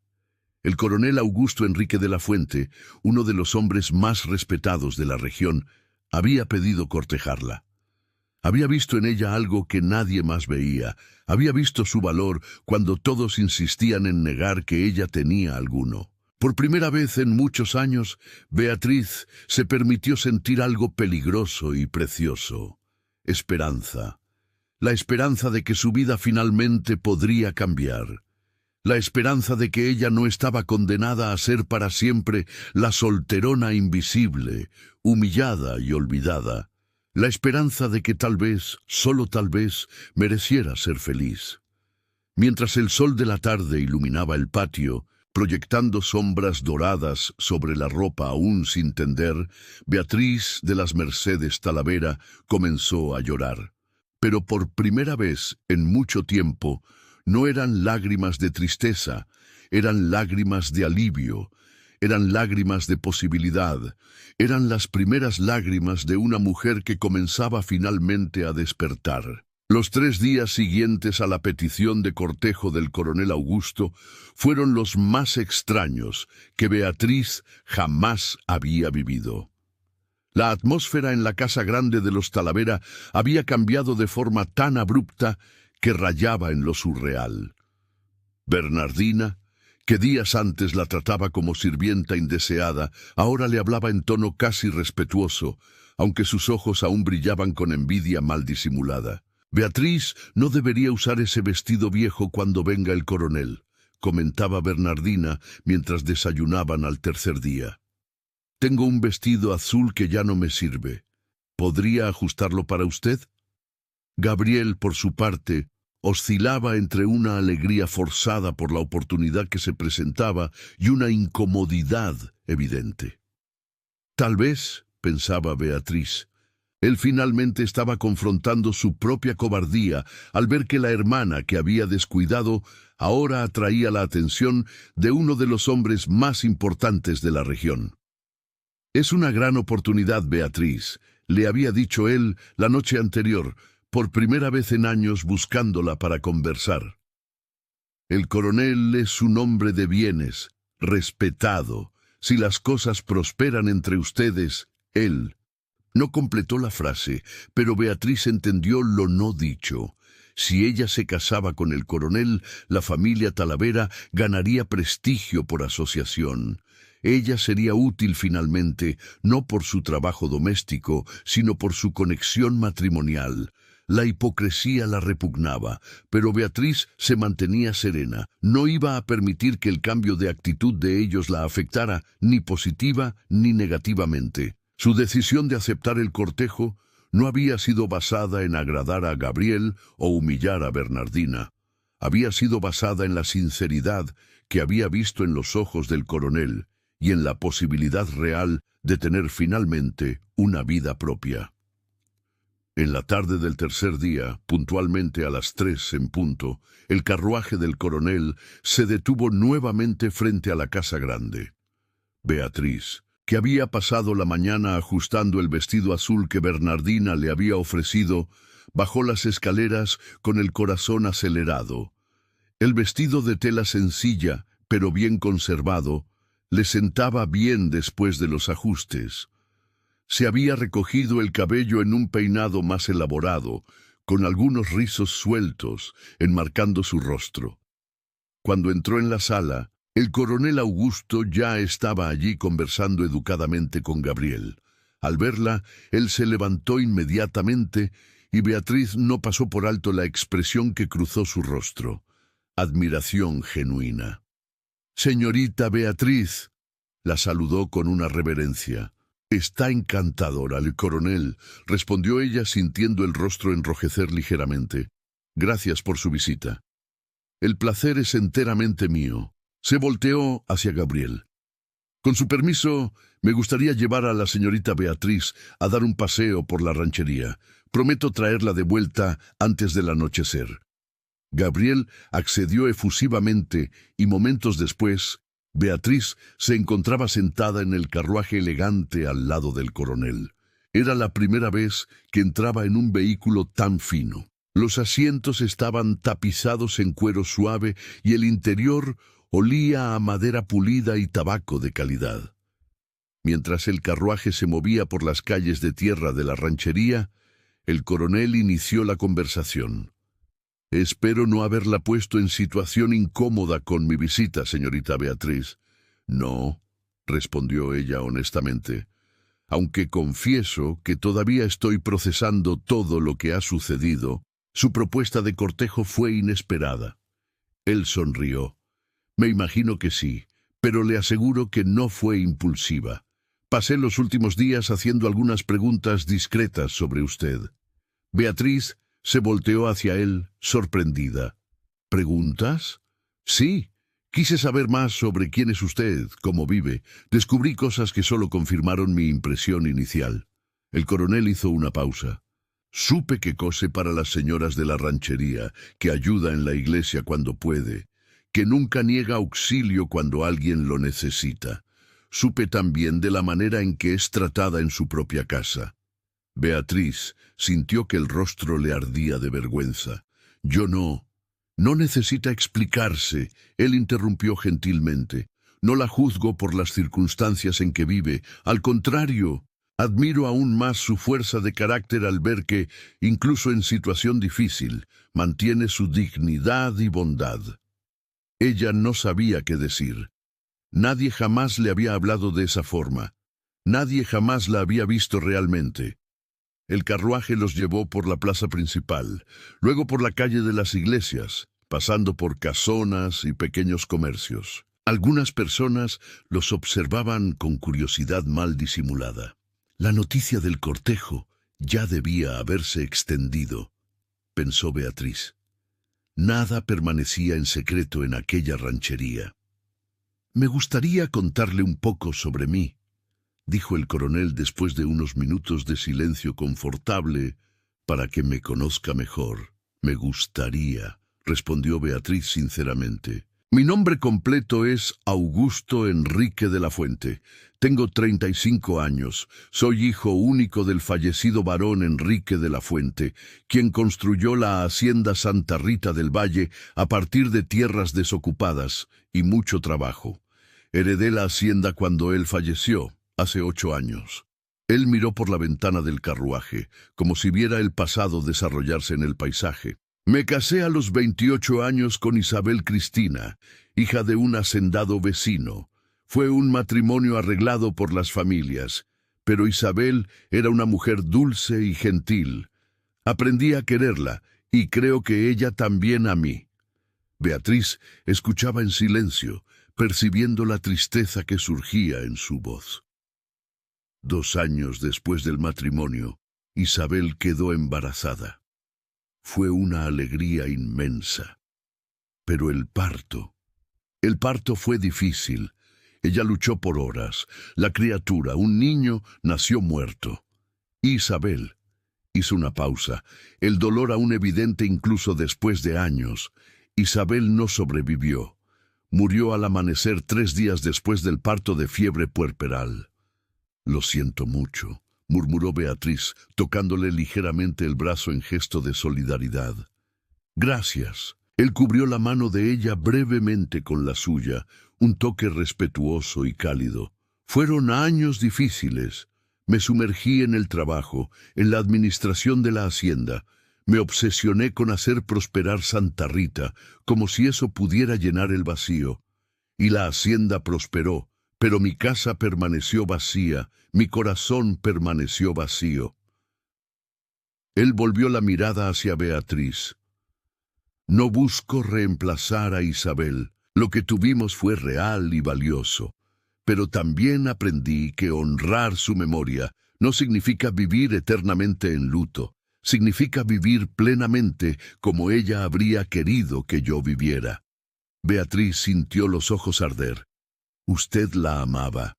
El coronel Augusto Enrique de la Fuente, uno de los hombres más respetados de la región, había pedido cortejarla. Había visto en ella algo que nadie más veía. Había visto su valor cuando todos insistían en negar que ella tenía alguno. Por primera vez en muchos años, Beatriz se permitió sentir algo peligroso y precioso. Esperanza. La esperanza de que su vida finalmente podría cambiar. La esperanza de que ella no estaba condenada a ser para siempre la solterona invisible, humillada y olvidada. La esperanza de que tal vez, solo tal vez, mereciera ser feliz. Mientras el sol de la tarde iluminaba el patio, proyectando sombras doradas sobre la ropa aún sin tender, Beatriz de las Mercedes Talavera comenzó a llorar. Pero por primera vez en mucho tiempo, no eran lágrimas de tristeza, eran lágrimas de alivio, eran lágrimas de posibilidad, eran las primeras lágrimas de una mujer que comenzaba finalmente a despertar. Los 3 días siguientes a la petición de cortejo del coronel Augusto fueron los más extraños que Beatriz jamás había vivido. La atmósfera en la casa grande de los Talavera había cambiado de forma tan abrupta que rayaba en lo surreal. Bernardina, que días antes la trataba como sirvienta indeseada, ahora le hablaba en tono casi respetuoso, aunque sus ojos aún brillaban con envidia mal disimulada. Beatriz no debería usar ese vestido viejo cuando venga el coronel, comentaba Bernardina mientras desayunaban al tercer día. Tengo un vestido azul que ya no me sirve. ¿Podría ajustarlo para usted? Gabriel, por su parte, oscilaba entre una alegría forzada por la oportunidad que se presentaba y una incomodidad evidente. Tal vez, pensaba Beatriz, Él finalmente estaba confrontando su propia cobardía al ver que la hermana que había descuidado ahora atraía la atención de uno de los hombres más importantes de la región. «Es una gran oportunidad, Beatriz», le había dicho él la noche anterior, por primera vez en años buscándola para conversar. «El coronel es un hombre de bienes, respetado. Si las cosas prosperan entre ustedes, él». No completó la frase, pero Beatriz entendió lo no dicho. Si ella se casaba con el coronel, la familia Talavera ganaría prestigio por asociación. Ella sería útil finalmente, no por su trabajo doméstico, sino por su conexión matrimonial. La hipocresía la repugnaba, pero Beatriz se mantenía serena. No iba a permitir que el cambio de actitud de ellos la afectara, ni positiva ni negativamente. Su decisión de aceptar el cortejo no había sido basada en agradar a Gabriel o humillar a Bernardina. Había sido basada en la sinceridad que había visto en los ojos del coronel y en la posibilidad real de tener finalmente una vida propia. En la tarde del tercer día, puntualmente a las 3 en punto, el carruaje del coronel se detuvo nuevamente frente a la casa grande. Beatriz, que había pasado la mañana ajustando el vestido azul que Bernardina le había ofrecido, bajó las escaleras con el corazón acelerado. El vestido de tela sencilla, pero bien conservado, le sentaba bien después de los ajustes. Se había recogido el cabello en un peinado más elaborado, con algunos rizos sueltos, enmarcando su rostro. Cuando entró en la sala, el coronel Augusto ya estaba allí conversando educadamente con Gabriel. Al verla, él se levantó inmediatamente y Beatriz no pasó por alto la expresión que cruzó su rostro. Admiración genuina. «Señorita Beatriz», la saludó con una reverencia. «Está encantadora, el coronel», respondió ella sintiendo el rostro enrojecer ligeramente. «Gracias por su visita». «El placer es enteramente mío». Se volteó hacia Gabriel. «Con su permiso, me gustaría llevar a la señorita Beatriz a dar un paseo por la ranchería. Prometo traerla de vuelta antes del anochecer». Gabriel accedió efusivamente y momentos después, Beatriz se encontraba sentada en el carruaje elegante al lado del coronel. Era la primera vez que entraba en un vehículo tan fino. Los asientos estaban tapizados en cuero suave y el interior olía a madera pulida y tabaco de calidad. Mientras el carruaje se movía por las calles de tierra de la ranchería, el coronel inició la conversación. «Espero no haberla puesto en situación incómoda con mi visita, señorita Beatriz». «No», respondió ella honestamente, «aunque confieso que todavía estoy procesando todo lo que ha sucedido. Su propuesta de cortejo fue inesperada». Él sonrió. «Me imagino que sí, pero le aseguro que no fue impulsiva. Pasé los últimos días haciendo algunas preguntas discretas sobre usted». Beatriz se volteó hacia él, sorprendida. «¿Preguntas?» «Sí. Quise saber más sobre quién es usted, cómo vive. Descubrí cosas que solo confirmaron mi impresión inicial». El coronel hizo una pausa. «Supe que cose para las señoras de la ranchería, que ayuda en la iglesia cuando puede, que nunca niega auxilio cuando alguien lo necesita. Supe también de la manera en que es tratada en su propia casa». Beatriz sintió que el rostro le ardía de vergüenza. «Yo no. No necesita explicarse», él interrumpió gentilmente. «No la juzgo por las circunstancias en que vive. Al contrario, admiro aún más su fuerza de carácter al ver que, incluso en situación difícil, mantiene su dignidad y bondad». Ella no sabía qué decir. Nadie jamás le había hablado de esa forma. Nadie jamás la había visto realmente. El carruaje los llevó por la plaza principal, luego por la calle de las iglesias, pasando por casonas y pequeños comercios. Algunas personas los observaban con curiosidad mal disimulada. La noticia del cortejo ya debía haberse extendido, pensó Beatriz. Nada permanecía en secreto en aquella ranchería. «Me gustaría contarle un poco sobre mí». dijo el coronel después de unos minutos de silencio confortable, para que me conozca mejor. Me gustaría, respondió Beatriz sinceramente. Mi nombre completo es Augusto Enrique de la Fuente. Tengo 35 años. Soy hijo único del fallecido barón Enrique de la Fuente, quien construyó la hacienda Santa Rita del Valle a partir de tierras desocupadas y mucho trabajo. Heredé la hacienda cuando él falleció, hace 8 años. Él miró por la ventana del carruaje, como si viera el pasado desarrollarse en el paisaje. Me casé a los 28 años con Isabel Cristina, hija de un hacendado vecino. Fue un matrimonio arreglado por las familias, pero Isabel era una mujer dulce y gentil. Aprendí a quererla, y creo que ella también a mí. Beatriz escuchaba en silencio, percibiendo la tristeza que surgía en su voz. 2 años después del matrimonio, Isabel quedó embarazada. Fue una alegría inmensa. Pero el parto fue difícil. Ella luchó por horas. La criatura, un niño, nació muerto. Isabel hizo una pausa. El dolor aún evidente incluso después de años. Isabel no sobrevivió. Murió al amanecer 3 días después del parto de fiebre puerperal. Lo siento mucho, murmuró Beatriz, tocándole ligeramente el brazo en gesto de solidaridad. Gracias. Él cubrió la mano de ella brevemente con la suya, un toque respetuoso y cálido. Fueron años difíciles. Me sumergí en el trabajo, en la administración de la hacienda. Me obsesioné con hacer prosperar Santa Rita, como si eso pudiera llenar el vacío. Y la hacienda prosperó, pero mi casa permaneció vacía, mi corazón permaneció vacío. Él volvió la mirada hacia Beatriz. No busco reemplazar a Isabel. Lo que tuvimos fue real y valioso. Pero también aprendí que honrar su memoria no significa vivir eternamente en luto. Significa vivir plenamente como ella habría querido que yo viviera. Beatriz sintió los ojos arder. Usted la amaba,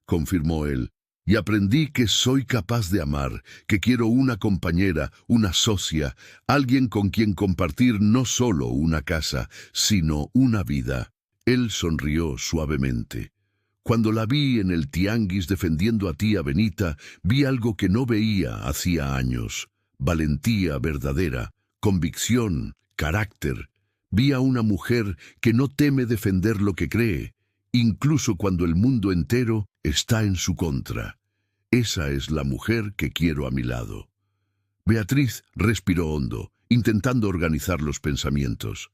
confirmó él, y aprendí que soy capaz de amar, que quiero una compañera, una socia, alguien con quien compartir no solo una casa, sino una vida. Él sonrió suavemente. Cuando la vi en el tianguis defendiendo a tía Benita, vi algo que no veía hacía años. Valentía verdadera, convicción, carácter. Vi a una mujer que no teme defender lo que cree, incluso cuando el mundo entero está en su contra. Esa es la mujer que quiero a mi lado. Beatriz respiró hondo, intentando organizar los pensamientos.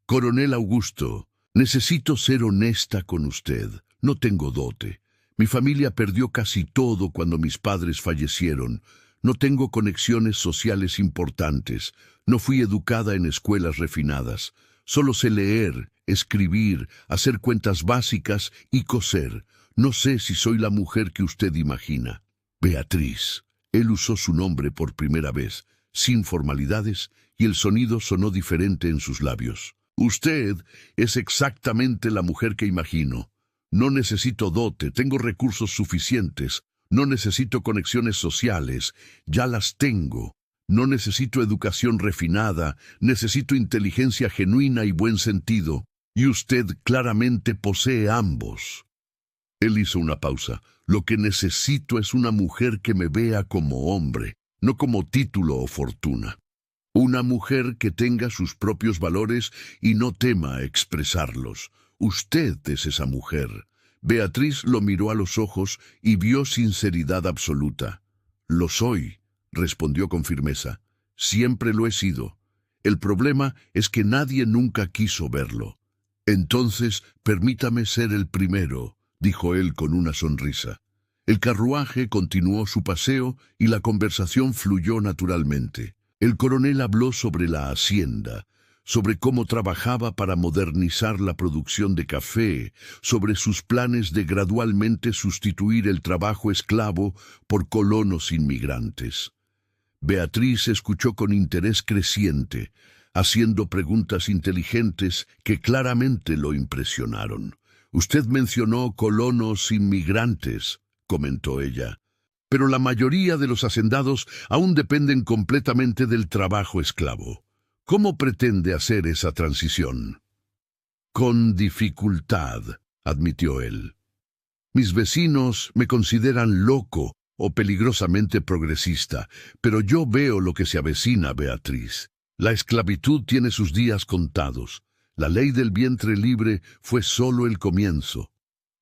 Coronel Augusto, necesito ser honesta con usted. No tengo dote. Mi familia perdió casi todo cuando mis padres fallecieron. No tengo conexiones sociales importantes. No fui educada en escuelas refinadas. Solo sé leer, escribir, hacer cuentas básicas y coser. No sé si soy la mujer que usted imagina. Beatriz. Él usó su nombre por primera vez, sin formalidades, y el sonido sonó diferente en sus labios. Usted es exactamente la mujer que imagino. No necesito dote, tengo recursos suficientes. No necesito conexiones sociales, ya las tengo. No necesito educación refinada, necesito inteligencia genuina y buen sentido. Y usted claramente posee ambos. Él hizo una pausa. Lo que necesito es una mujer que me vea como hombre, no como título o fortuna. Una mujer que tenga sus propios valores y no tema expresarlos. Usted es esa mujer. Beatriz lo miró a los ojos y vio sinceridad absoluta. Lo soy, respondió con firmeza. Siempre lo he sido. El problema es que nadie nunca quiso verlo. Entonces, permítame ser el primero, dijo él con una sonrisa. El carruaje continuó su paseo y la conversación fluyó naturalmente. El coronel habló sobre la hacienda, sobre cómo trabajaba para modernizar la producción de café, sobre sus planes de gradualmente sustituir el trabajo esclavo por colonos inmigrantes. Beatriz escuchó con interés creciente, haciendo preguntas inteligentes que claramente lo impresionaron. Usted mencionó colonos inmigrantes, comentó ella, pero la mayoría de los hacendados aún dependen completamente del trabajo esclavo. ¿Cómo pretende hacer esa transición? Con dificultad, admitió él. Mis vecinos me consideran loco o peligrosamente progresista, pero yo veo lo que se avecina, Beatriz. La esclavitud tiene sus días contados. La ley del vientre libre fue solo el comienzo.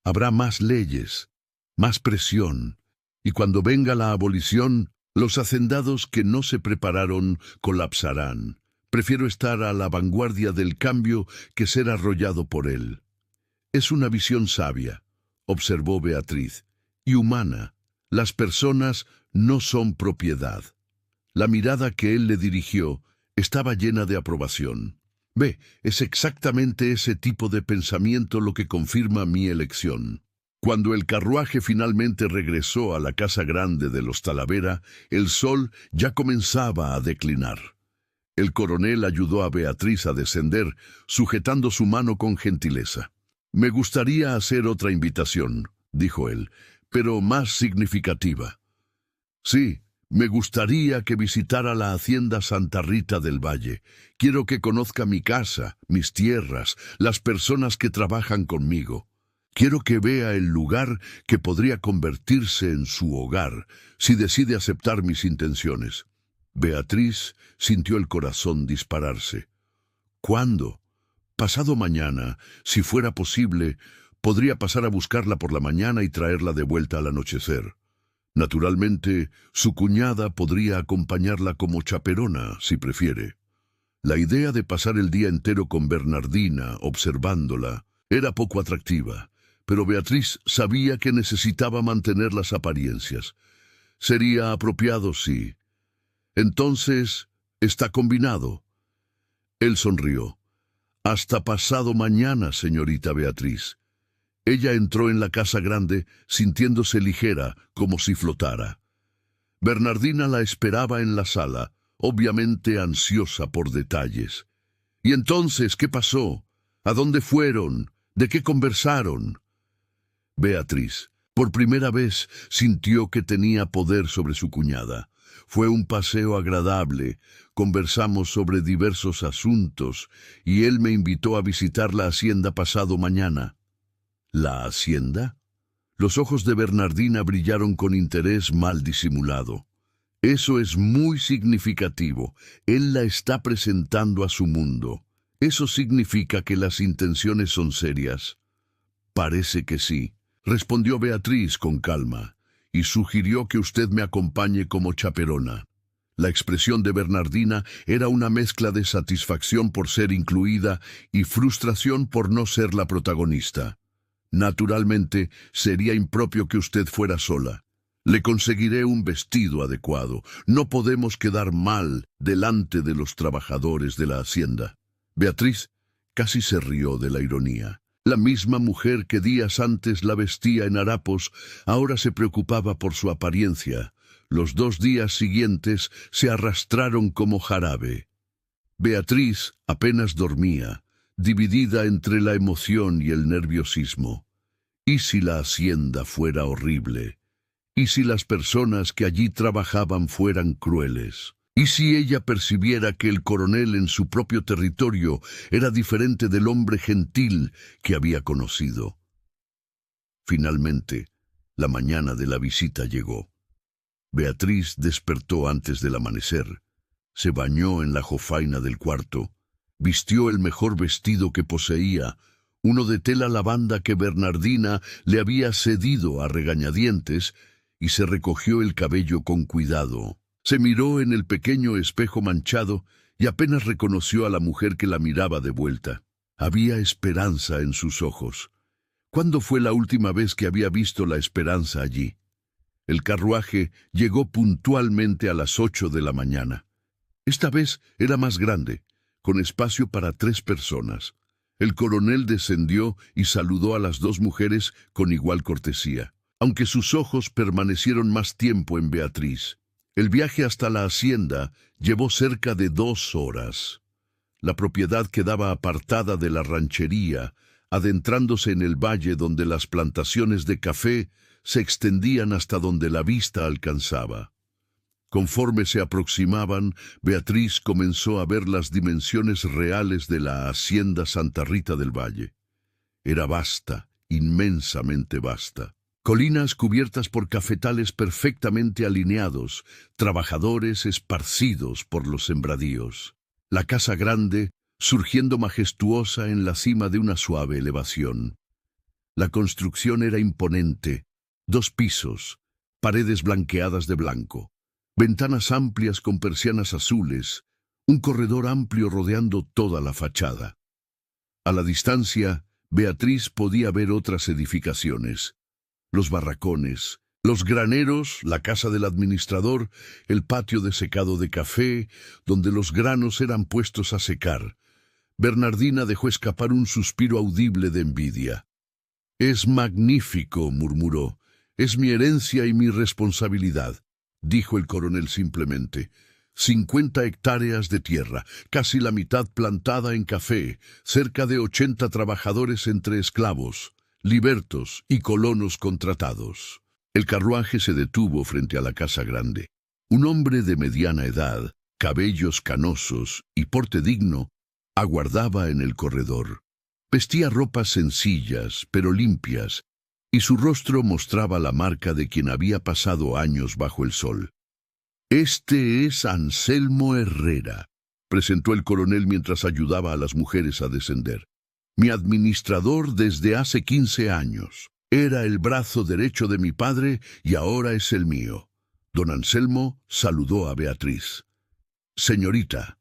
Habrá más leyes, más presión, y cuando venga la abolición, los hacendados que no se prepararon colapsarán. Prefiero estar a la vanguardia del cambio que ser arrollado por él. Es una visión sabia, observó Beatriz, y humana. Las personas no son propiedad. La mirada que él le dirigió estaba llena de aprobación. Ve, es exactamente ese tipo de pensamiento lo que confirma mi elección. Cuando el carruaje finalmente regresó a la casa grande de los Talavera, el sol ya comenzaba a declinar. El coronel ayudó a Beatriz a descender, sujetando su mano con gentileza. «Me gustaría hacer otra invitación», dijo él, «pero más significativa. Sí, me gustaría que visitara la hacienda Santa Rita del Valle. Quiero que conozca mi casa, mis tierras, las personas que trabajan conmigo. Quiero que vea el lugar que podría convertirse en su hogar si decide aceptar mis intenciones». Beatriz sintió el corazón dispararse. «¿Cuándo?» «Pasado mañana, si fuera posible, podría pasar a buscarla por la mañana y traerla de vuelta al anochecer. Naturalmente, su cuñada podría acompañarla como chaperona, si prefiere». La idea de pasar el día entero con Bernardina, observándola, era poco atractiva, pero Beatriz sabía que necesitaba mantener las apariencias. Sería apropiado, sí. «Entonces, está combinado». Él sonrió. «Hasta pasado mañana, señorita Beatriz». Ella entró en la casa grande, sintiéndose ligera, como si flotara. Bernardina la esperaba en la sala, obviamente ansiosa por detalles. «¿Y entonces qué pasó? ¿A dónde fueron? ¿De qué conversaron?» Beatriz, por primera vez, sintió que tenía poder sobre su cuñada. Fue un paseo agradable, conversamos sobre diversos asuntos, y él me invitó a visitar la hacienda pasado mañana. ¿La hacienda? Los ojos de Bernardina brillaron con interés mal disimulado. Eso es muy significativo. Él la está presentando a su mundo. ¿Eso significa que las intenciones son serias? Parece que sí, respondió Beatriz con calma, y sugirió que usted me acompañe como chaperona. La expresión de Bernardina era una mezcla de satisfacción por ser incluida y frustración por no ser la protagonista. Naturalmente, sería impropio que usted fuera sola. Le conseguiré un vestido adecuado. No podemos quedar mal delante de los trabajadores de la hacienda. Beatriz casi se rió de la ironía. La misma mujer que días antes la vestía en harapos, ahora se preocupaba por su apariencia. Los 2 días siguientes se arrastraron como jarabe. Beatriz apenas dormía, dividida entre la emoción y el nerviosismo. ¿Y si la hacienda fuera horrible? ¿Y si las personas que allí trabajaban fueran crueles? ¿Y si ella percibiera que el coronel en su propio territorio era diferente del hombre gentil que había conocido? Finalmente, la mañana de la visita llegó. Beatriz despertó antes del amanecer, se bañó en la jofaina del cuarto, vistió el mejor vestido que poseía, uno de tela lavanda que Bernardina le había cedido a regañadientes, y se recogió el cabello con cuidado. Se miró en el pequeño espejo manchado y apenas reconoció a la mujer que la miraba de vuelta. Había esperanza en sus ojos. ¿Cuándo fue la última vez que había visto la esperanza allí? El carruaje llegó puntualmente a las 8 de la mañana. Esta vez era más grande, con espacio para 3 personas. El coronel descendió y saludó a las 2 mujeres con igual cortesía, aunque sus ojos permanecieron más tiempo en Beatriz. El viaje hasta la hacienda llevó cerca de 2 horas. La propiedad quedaba apartada de la ranchería, adentrándose en el valle donde las plantaciones de café se extendían hasta donde la vista alcanzaba. Conforme se aproximaban, Beatriz comenzó a ver las dimensiones reales de la hacienda Santa Rita del Valle. Era vasta, inmensamente vasta. Colinas cubiertas por cafetales perfectamente alineados, trabajadores esparcidos por los sembradíos. La casa grande, surgiendo majestuosa en la cima de una suave elevación. La construcción era imponente, 2 pisos, paredes blanqueadas de blanco, ventanas amplias con persianas azules, un corredor amplio rodeando toda la fachada. A la distancia, Beatriz podía ver otras edificaciones, los barracones, los graneros, la casa del administrador, el patio de secado de café, donde los granos eran puestos a secar. Bernardina dejó escapar un suspiro audible de envidia. «Es magnífico», murmuró. «Es mi herencia y mi responsabilidad», dijo el coronel simplemente. 50 hectáreas de tierra, casi la mitad plantada en café, cerca de 80 trabajadores entre esclavos, libertos y colonos contratados. El carruaje se detuvo frente a la casa grande. Un hombre de mediana edad, cabellos canosos y porte digno, aguardaba en el corredor. Vestía ropas sencillas, pero limpias, y su rostro mostraba la marca de quien había pasado años bajo el sol. «Este es Anselmo Herrera», presentó el coronel mientras ayudaba a las mujeres a descender. «Mi administrador desde hace 15 años. Era el brazo derecho de mi padre y ahora es el mío». Don Anselmo saludó a Beatriz. «Señorita».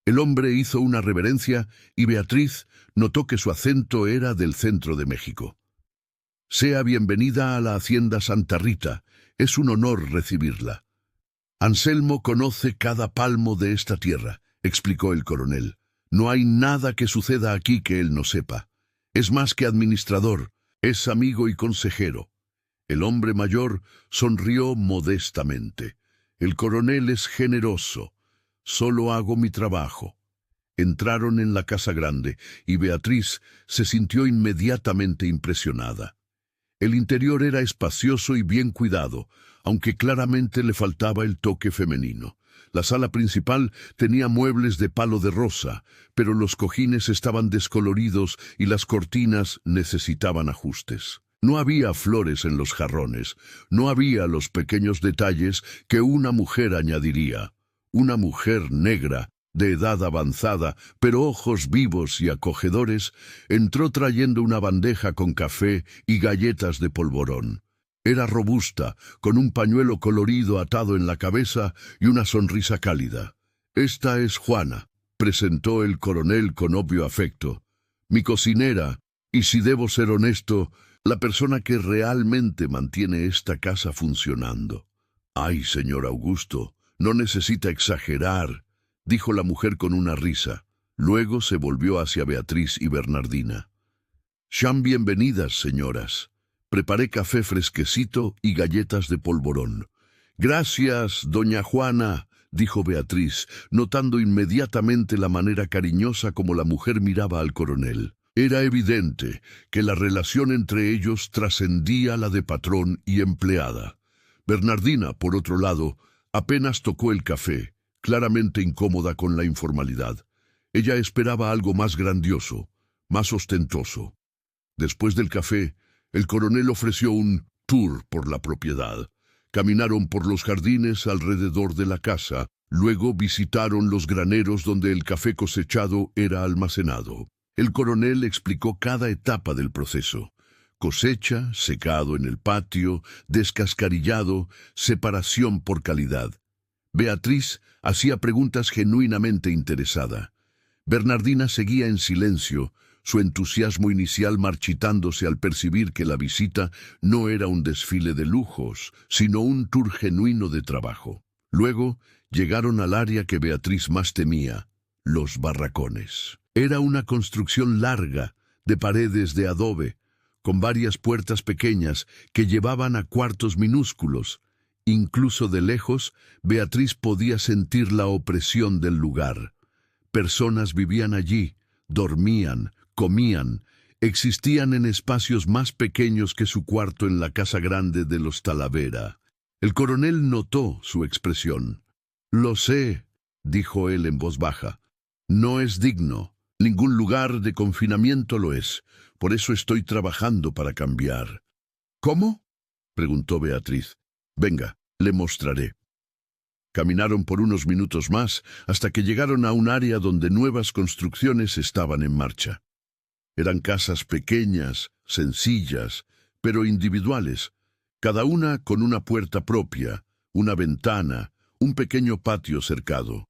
El hombre hizo una reverencia y Beatriz notó que su acento era del centro de México. «Sea bienvenida a la hacienda Santa Rita. Es un honor recibirla». «Anselmo conoce cada palmo de esta tierra», explicó el coronel. «No hay nada que suceda aquí que él no sepa. Es más que administrador, es amigo y consejero». El hombre mayor sonrió modestamente. «El coronel es generoso. Solo hago mi trabajo». Entraron en la casa grande y Beatriz se sintió inmediatamente impresionada. El interior era espacioso y bien cuidado, aunque claramente le faltaba el toque femenino. La sala principal tenía muebles de palo de rosa, pero los cojines estaban descoloridos y las cortinas necesitaban ajustes. No había flores en los jarrones, no había los pequeños detalles que una mujer añadiría. Una mujer negra, de edad avanzada, pero ojos vivos y acogedores, entró trayendo una bandeja con café y galletas de polvorón. Era robusta, con un pañuelo colorido atado en la cabeza y una sonrisa cálida. «Esta es Juana», presentó el coronel con obvio afecto. «Mi cocinera, y si debo ser honesto, la persona que realmente mantiene esta casa funcionando». «Ay, señor Augusto, no necesita exagerar», dijo la mujer con una risa. Luego se volvió hacia Beatriz y Bernardina. «Sean bienvenidas, señoras. Preparé café fresquecito y galletas de polvorón». «Gracias, doña Juana», dijo Beatriz, notando inmediatamente la manera cariñosa como la mujer miraba al coronel. Era evidente que la relación entre ellos trascendía la de patrón y empleada. Bernardina, por otro lado, apenas tocó el café, claramente incómoda con la informalidad. Ella esperaba algo más grandioso, más ostentoso. Después del café, el coronel ofreció un tour por la propiedad. Caminaron por los jardines alrededor de la casa, luego visitaron los graneros donde el café cosechado era almacenado. El coronel explicó cada etapa del proceso: cosecha, secado en el patio, descascarillado, separación por calidad. Beatriz hacía preguntas genuinamente interesada. Bernardina seguía en silencio, su entusiasmo inicial marchitándose al percibir que la visita no era un desfile de lujos, sino un tour genuino de trabajo. Luego llegaron al área que Beatriz más temía, los barracones. Era una construcción larga, de paredes de adobe, con varias puertas pequeñas que llevaban a cuartos minúsculos. Incluso de lejos, Beatriz podía sentir la opresión del lugar. Personas vivían allí, dormían, comían, existían en espacios más pequeños que su cuarto en la casa grande de los Talavera. El coronel notó su expresión. «Lo sé», dijo él en voz baja. «No es digno. Ningún lugar de confinamiento lo es. Por eso estoy trabajando para cambiar». «¿Cómo?», preguntó Beatriz. «Venga, le mostraré». Caminaron por unos minutos más hasta que llegaron a un área donde nuevas construcciones estaban en marcha. Eran casas pequeñas, sencillas, pero individuales, cada una con una puerta propia, una ventana, un pequeño patio cercado.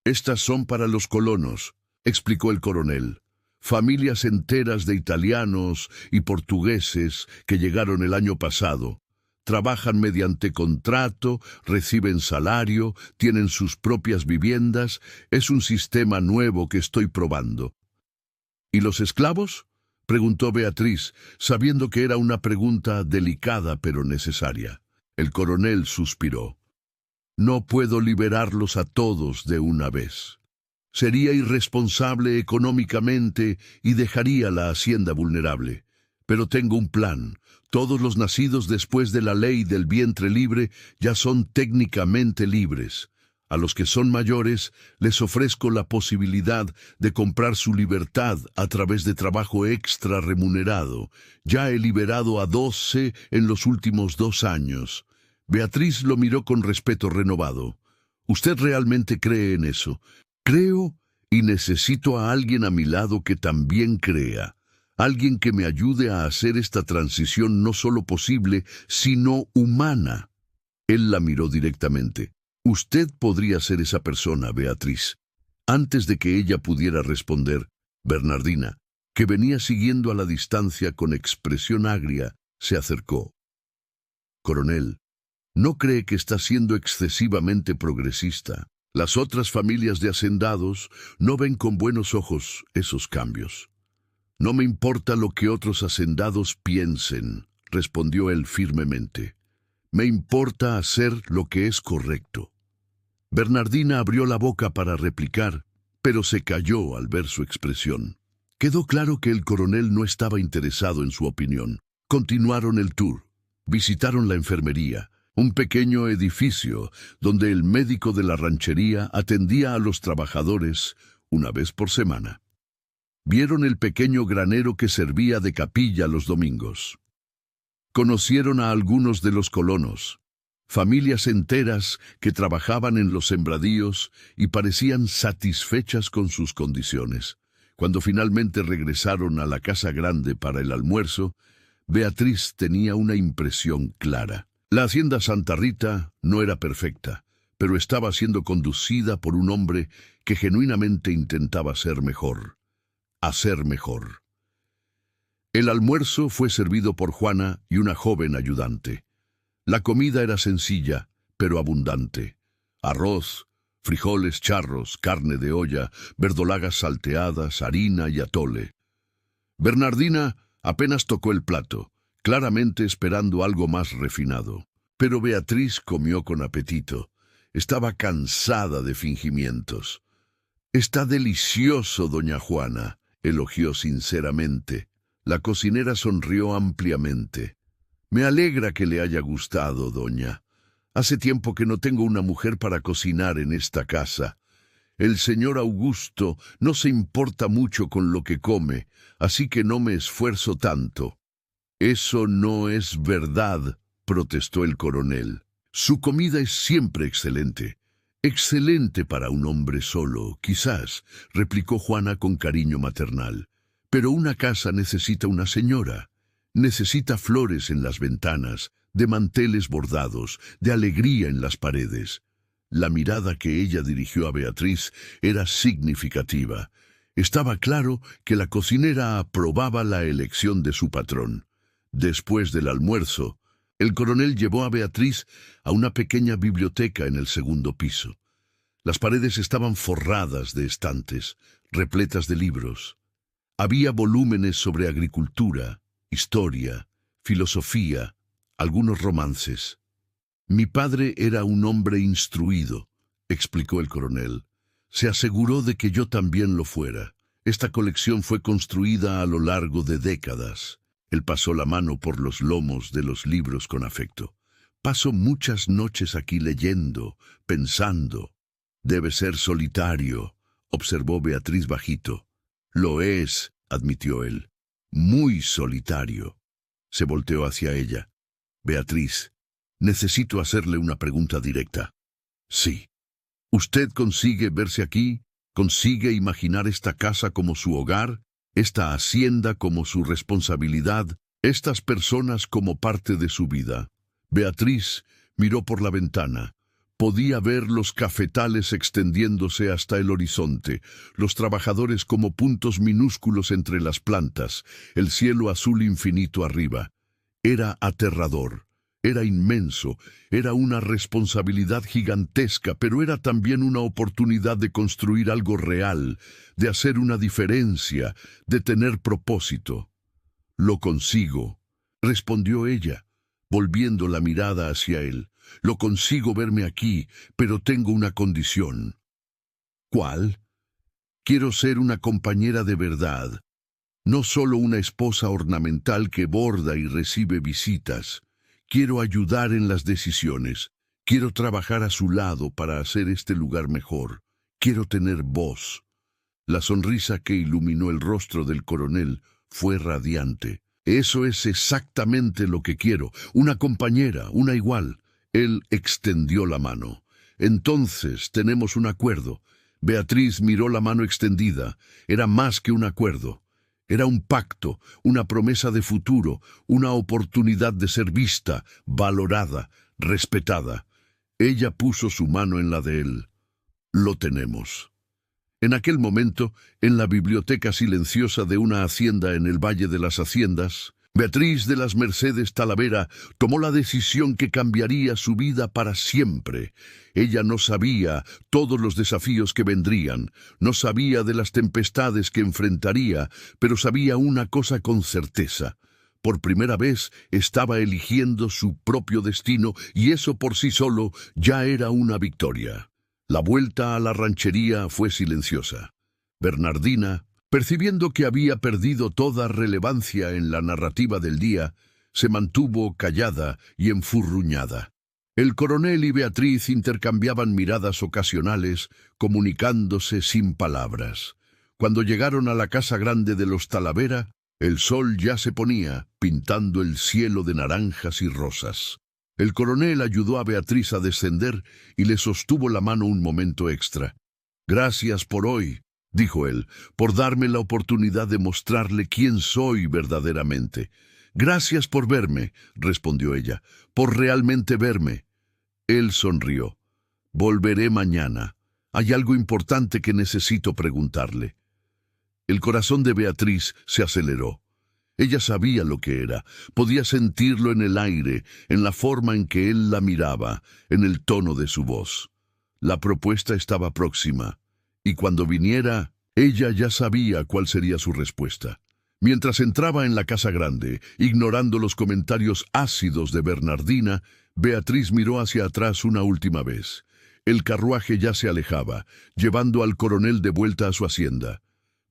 «Estas son para los colonos», explicó el coronel. «Familias enteras de italianos y portugueses que llegaron el año pasado. Trabajan mediante contrato, reciben salario, tienen sus propias viviendas. Es un sistema nuevo que estoy probando». «¿Y los esclavos?», preguntó Beatriz, sabiendo que era una pregunta delicada pero necesaria. El coronel suspiró. «No puedo liberarlos a todos de una vez. Sería irresponsable económicamente y dejaría la hacienda vulnerable. Pero tengo un plan. Todos los nacidos después de la ley del vientre libre ya son técnicamente libres. A los que son mayores les ofrezco la posibilidad de comprar su libertad a través de trabajo extra remunerado. Ya he liberado a 12 en los últimos 2 años. Beatriz lo miró con respeto renovado. «¿Usted realmente cree en eso?» «Creo, y necesito a alguien a mi lado que también crea. Alguien que me ayude a hacer esta transición no solo posible, sino humana». Él la miró directamente. «Usted podría ser esa persona, Beatriz». Antes de que ella pudiera responder, Bernardina, que venía siguiendo a la distancia con expresión agria, se acercó. «Coronel, ¿no cree que está siendo excesivamente progresista? Las otras familias de hacendados no ven con buenos ojos esos cambios». «No me importa lo que otros hacendados piensen», respondió él firmemente. «Me importa hacer lo que es correcto». Bernardina abrió la boca para replicar, pero se calló al ver su expresión. Quedó claro que el coronel no estaba interesado en su opinión. Continuaron el tour. Visitaron la enfermería, un pequeño edificio donde el médico de la ranchería atendía a los trabajadores una vez por semana. Vieron el pequeño granero que servía de capilla los domingos. Conocieron a algunos de los colonos, familias enteras que trabajaban en los sembradíos y parecían satisfechas con sus condiciones. Cuando finalmente regresaron a la casa grande para el almuerzo, Beatriz tenía una impresión clara. La hacienda Santa Rita no era perfecta, pero estaba siendo conducida por un hombre que genuinamente intentaba ser mejor. Hacer mejor. El almuerzo fue servido por Juana y una joven ayudante. La comida era sencilla, pero abundante. Arroz, frijoles charros, carne de olla, verdolagas salteadas, harina y atole. Bernardina apenas tocó el plato, claramente esperando algo más refinado. Pero Beatriz comió con apetito. Estaba cansada de fingimientos. «Está delicioso, doña Juana», elogió sinceramente. La cocinera sonrió ampliamente. «Me alegra que le haya gustado, doña. Hace tiempo que no tengo una mujer para cocinar en esta casa. El señor Augusto no se importa mucho con lo que come, así que no me esfuerzo tanto». «Eso no es verdad», protestó el coronel. «Su comida es siempre excelente». «Excelente para un hombre solo, quizás», replicó Juana con cariño maternal. «Pero una casa necesita una señora. Necesita flores en las ventanas, de manteles bordados, de alegría en las paredes». La mirada que ella dirigió a Beatriz era significativa. Estaba claro que la cocinera aprobaba la elección de su patrón. Después del almuerzo, el coronel llevó a Beatriz a una pequeña biblioteca en el segundo piso. Las paredes estaban forradas de estantes, repletas de libros. Había volúmenes sobre agricultura, historia, filosofía, algunos romances. «Mi padre era un hombre instruido», explicó el coronel. «Se aseguró de que yo también lo fuera. Esta colección fue construida a lo largo de décadas. Él pasó la mano por los lomos de los libros con afecto. Paso muchas noches aquí leyendo, pensando. Debe ser solitario, observó Beatriz bajito. Lo es, admitió él. Muy solitario. Se volteó hacia ella. Beatriz, necesito hacerle una pregunta directa. Sí. ¿Usted consigue verse aquí? ¿Consigue imaginar esta casa como su hogar? ¿Esta hacienda como su responsabilidad? ¿Estas personas como parte de su vida? Beatriz miró por la ventana. Podía ver los cafetales extendiéndose hasta el horizonte, los trabajadores como puntos minúsculos entre las plantas, el cielo azul infinito arriba. Era aterrador, era inmenso, era una responsabilidad gigantesca, pero era también una oportunidad de construir algo real, de hacer una diferencia, de tener propósito. Lo consigo, respondió ella, volviendo la mirada hacia él. Lo consigo verme aquí, pero tengo una condición. ¿Cuál? Quiero ser una compañera de verdad, no solo una esposa ornamental que borda y recibe visitas. Quiero ayudar en las decisiones. Quiero trabajar a su lado para hacer este lugar mejor. Quiero tener voz. La sonrisa que iluminó el rostro del coronel fue radiante. Eso es exactamente lo que quiero, una compañera, una igual. Él extendió la mano. Entonces tenemos un acuerdo. Beatriz miró la mano extendida. Era más que un acuerdo. Era un pacto, una promesa de futuro, una oportunidad de ser vista, valorada, respetada. Ella puso su mano en la de él. Lo tenemos. En aquel momento, en la biblioteca silenciosa de una hacienda en el Valle de las Haciendas, Beatriz de las Mercedes Talavera tomó la decisión que cambiaría su vida para siempre. Ella no sabía todos los desafíos que vendrían, no sabía de las tempestades que enfrentaría, pero sabía una cosa con certeza. Por primera vez estaba eligiendo su propio destino y eso por sí solo ya era una victoria. La vuelta a la ranchería fue silenciosa. Bernardina, percibiendo que había perdido toda relevancia en la narrativa del día, se mantuvo callada y enfurruñada. El coronel y Beatriz intercambiaban miradas ocasionales, comunicándose sin palabras. Cuando llegaron a la casa grande de los Talavera, el sol ya se ponía, pintando el cielo de naranjas y rosas. El coronel ayudó a Beatriz a descender y le sostuvo la mano un momento extra. «Gracias por hoy», dijo él, «por darme la oportunidad de mostrarle quién soy verdaderamente». «Gracias por verme», respondió ella, «por realmente verme». Él sonrió. «Volveré mañana. Hay algo importante que necesito preguntarle». El corazón de Beatriz se aceleró. Ella sabía lo que era, podía sentirlo en el aire, en la forma en que él la miraba, en el tono de su voz. La propuesta estaba próxima, y cuando viniera, ella ya sabía cuál sería su respuesta. Mientras entraba en la casa grande, ignorando los comentarios ácidos de Bernardina, Beatriz miró hacia atrás una última vez. El carruaje ya se alejaba, llevando al coronel de vuelta a su hacienda.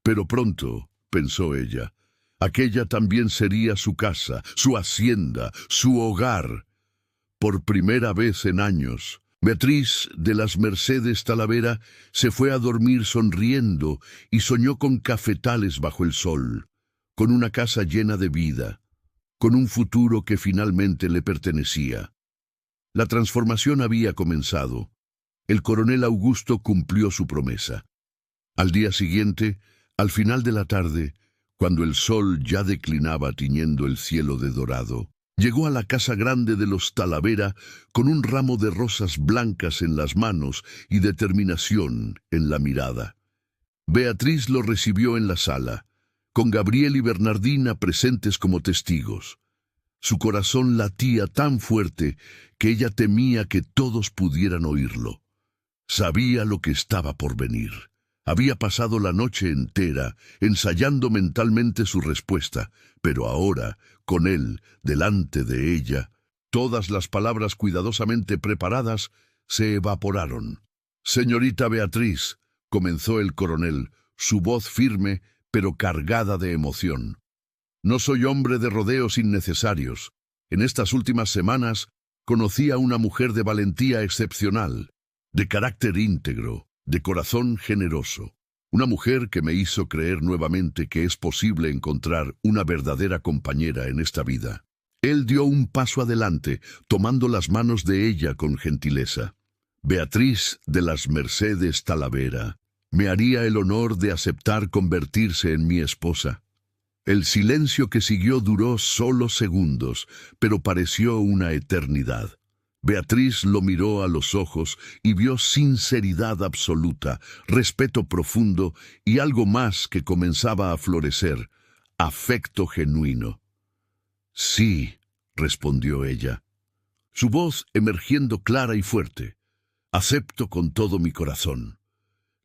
Pero pronto, pensó ella, aquella también sería su casa, su hacienda, su hogar. Por primera vez en años, Beatriz de las Mercedes Talavera se fue a dormir sonriendo y soñó con cafetales bajo el sol, con una casa llena de vida, con un futuro que finalmente le pertenecía. La transformación había comenzado. El coronel Augusto cumplió su promesa. Al día siguiente, al final de la tarde, cuando el sol ya declinaba tiñendo el cielo de dorado, llegó a la casa grande de los Talavera con un ramo de rosas blancas en las manos y determinación en la mirada. Beatriz lo recibió en la sala, con Gabriel y Bernardina presentes como testigos. Su corazón latía tan fuerte que ella temía que todos pudieran oírlo. Sabía lo que estaba por venir. Había pasado la noche entera ensayando mentalmente su respuesta, pero ahora, con él, delante de ella, todas las palabras cuidadosamente preparadas se evaporaron. «Señorita Beatriz», comenzó el coronel, su voz firme pero cargada de emoción. No soy hombre de rodeos innecesarios. En estas últimas semanas conocí a una mujer de valentía excepcional, de carácter íntegro, de corazón generoso. Una mujer que me hizo creer nuevamente que es posible encontrar una verdadera compañera en esta vida. Él dio un paso adelante, tomando las manos de ella con gentileza. Beatriz de las Mercedes Talavera me haría el honor de aceptar convertirse en mi esposa. El silencio que siguió duró solo segundos, pero pareció una eternidad. Beatriz lo miró a los ojos y vio sinceridad absoluta, respeto profundo y algo más que comenzaba a florecer, afecto genuino. Sí, respondió ella, su voz emergiendo clara y fuerte. Acepto con todo mi corazón.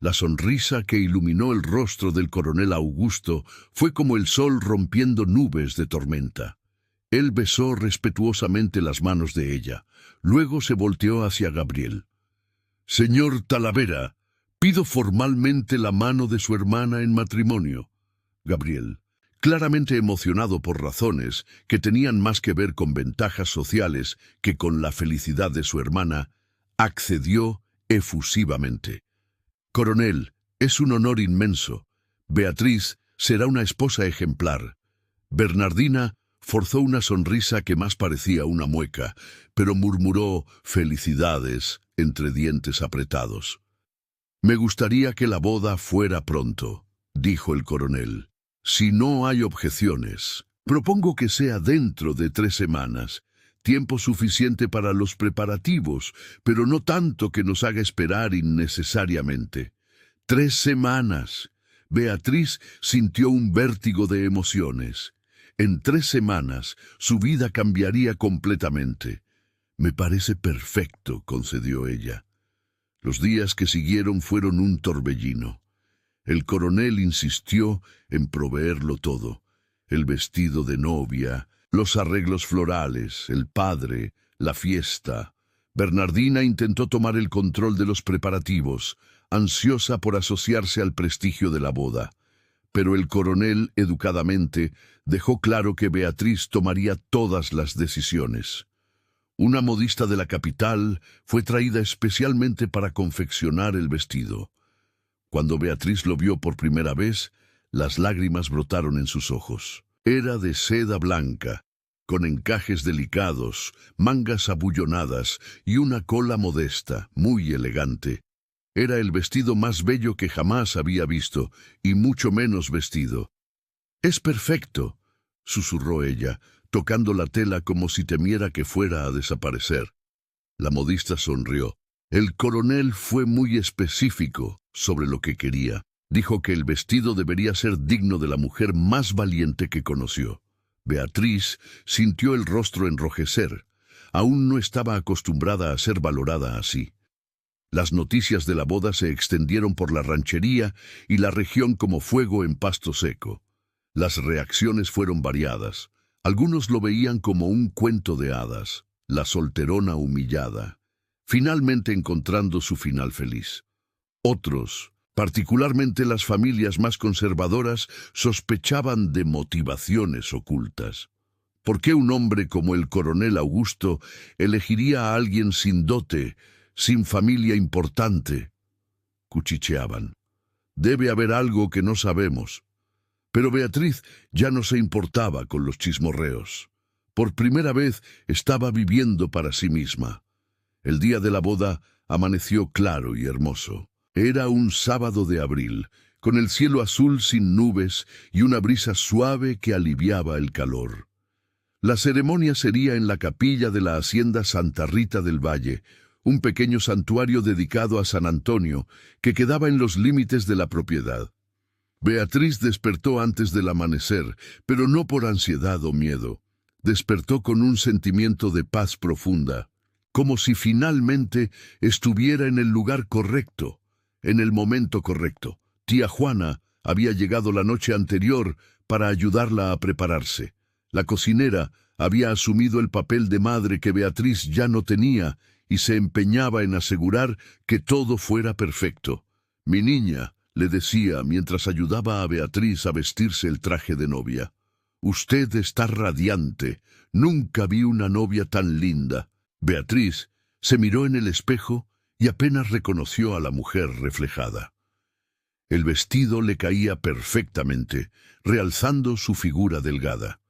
La sonrisa que iluminó el rostro del coronel Augusto fue como el sol rompiendo nubes de tormenta. Él besó respetuosamente las manos de ella. Luego se volteó hacia Gabriel. «Señor Talavera, pido formalmente la mano de su hermana en matrimonio». Gabriel, claramente emocionado por razones que tenían más que ver con ventajas sociales que con la felicidad de su hermana, accedió efusivamente. «Coronel, es un honor inmenso. Beatriz será una esposa ejemplar». Bernardina forzó una sonrisa que más parecía una mueca, pero murmuró «felicidades» entre dientes apretados. «Me gustaría que la boda fuera pronto», dijo el coronel. «Si no hay objeciones, propongo que sea dentro de 3 semanas. Tiempo suficiente para los preparativos, pero no tanto que nos haga esperar innecesariamente. 3 semanas». Beatriz sintió un vértigo de emociones. En 3 semanas su vida cambiaría completamente. «Me parece perfecto», concedió ella. Los días que siguieron fueron un torbellino. El coronel insistió en proveerlo todo: el vestido de novia, los arreglos florales, el padre, la fiesta. Bernardina intentó tomar el control de los preparativos, ansiosa por asociarse al prestigio de la boda. Pero el coronel, educadamente, dejó claro que Beatriz tomaría todas las decisiones. Una modista de la capital fue traída especialmente para confeccionar el vestido. Cuando Beatriz lo vio por primera vez, las lágrimas brotaron en sus ojos. Era de seda blanca, con encajes delicados, mangas abullonadas y una cola modesta, muy elegante. Era el vestido más bello que jamás había visto, y mucho menos vestido. «Es perfecto», susurró ella, tocando la tela como si temiera que fuera a desaparecer. La modista sonrió. El coronel fue muy específico sobre lo que quería. Dijo que el vestido debería ser digno de la mujer más valiente que conoció. Beatriz sintió el rostro enrojecer. Aún no estaba acostumbrada a ser valorada así. Las noticias de la boda se extendieron por la ranchería y la región como fuego en pasto seco. Las reacciones fueron variadas. Algunos lo veían como un cuento de hadas, la solterona humillada, finalmente encontrando su final feliz. Otros, particularmente las familias más conservadoras, sospechaban de motivaciones ocultas. ¿Por qué un hombre como el coronel Augusto elegiría a alguien sin dote, sin familia importante? Cuchicheaban. Debe haber algo que no sabemos. Pero Beatriz ya no se importaba con los chismorreos. Por primera vez estaba viviendo para sí misma. El día de la boda amaneció claro y hermoso. Era un sábado de abril, con el cielo azul sin nubes y una brisa suave que aliviaba el calor. La ceremonia sería en la capilla de la hacienda Santa Rita del Valle, un pequeño santuario dedicado a San Antonio que quedaba en los límites de la propiedad. Beatriz despertó antes del amanecer, pero no por ansiedad o miedo. Despertó con un sentimiento de paz profunda, como si finalmente estuviera en el lugar correcto, en el momento correcto. Tía Juana había llegado la noche anterior para ayudarla a prepararse. La cocinera había asumido el papel de madre que Beatriz ya no tenía y se empeñaba en asegurar que todo fuera perfecto. «Mi niña», le decía mientras ayudaba a Beatriz a vestirse el traje de novia. «Usted está radiante. Nunca vi una novia tan linda». Beatriz se miró en el espejo y apenas reconoció a la mujer reflejada. El vestido le caía perfectamente, realzando su figura delgada.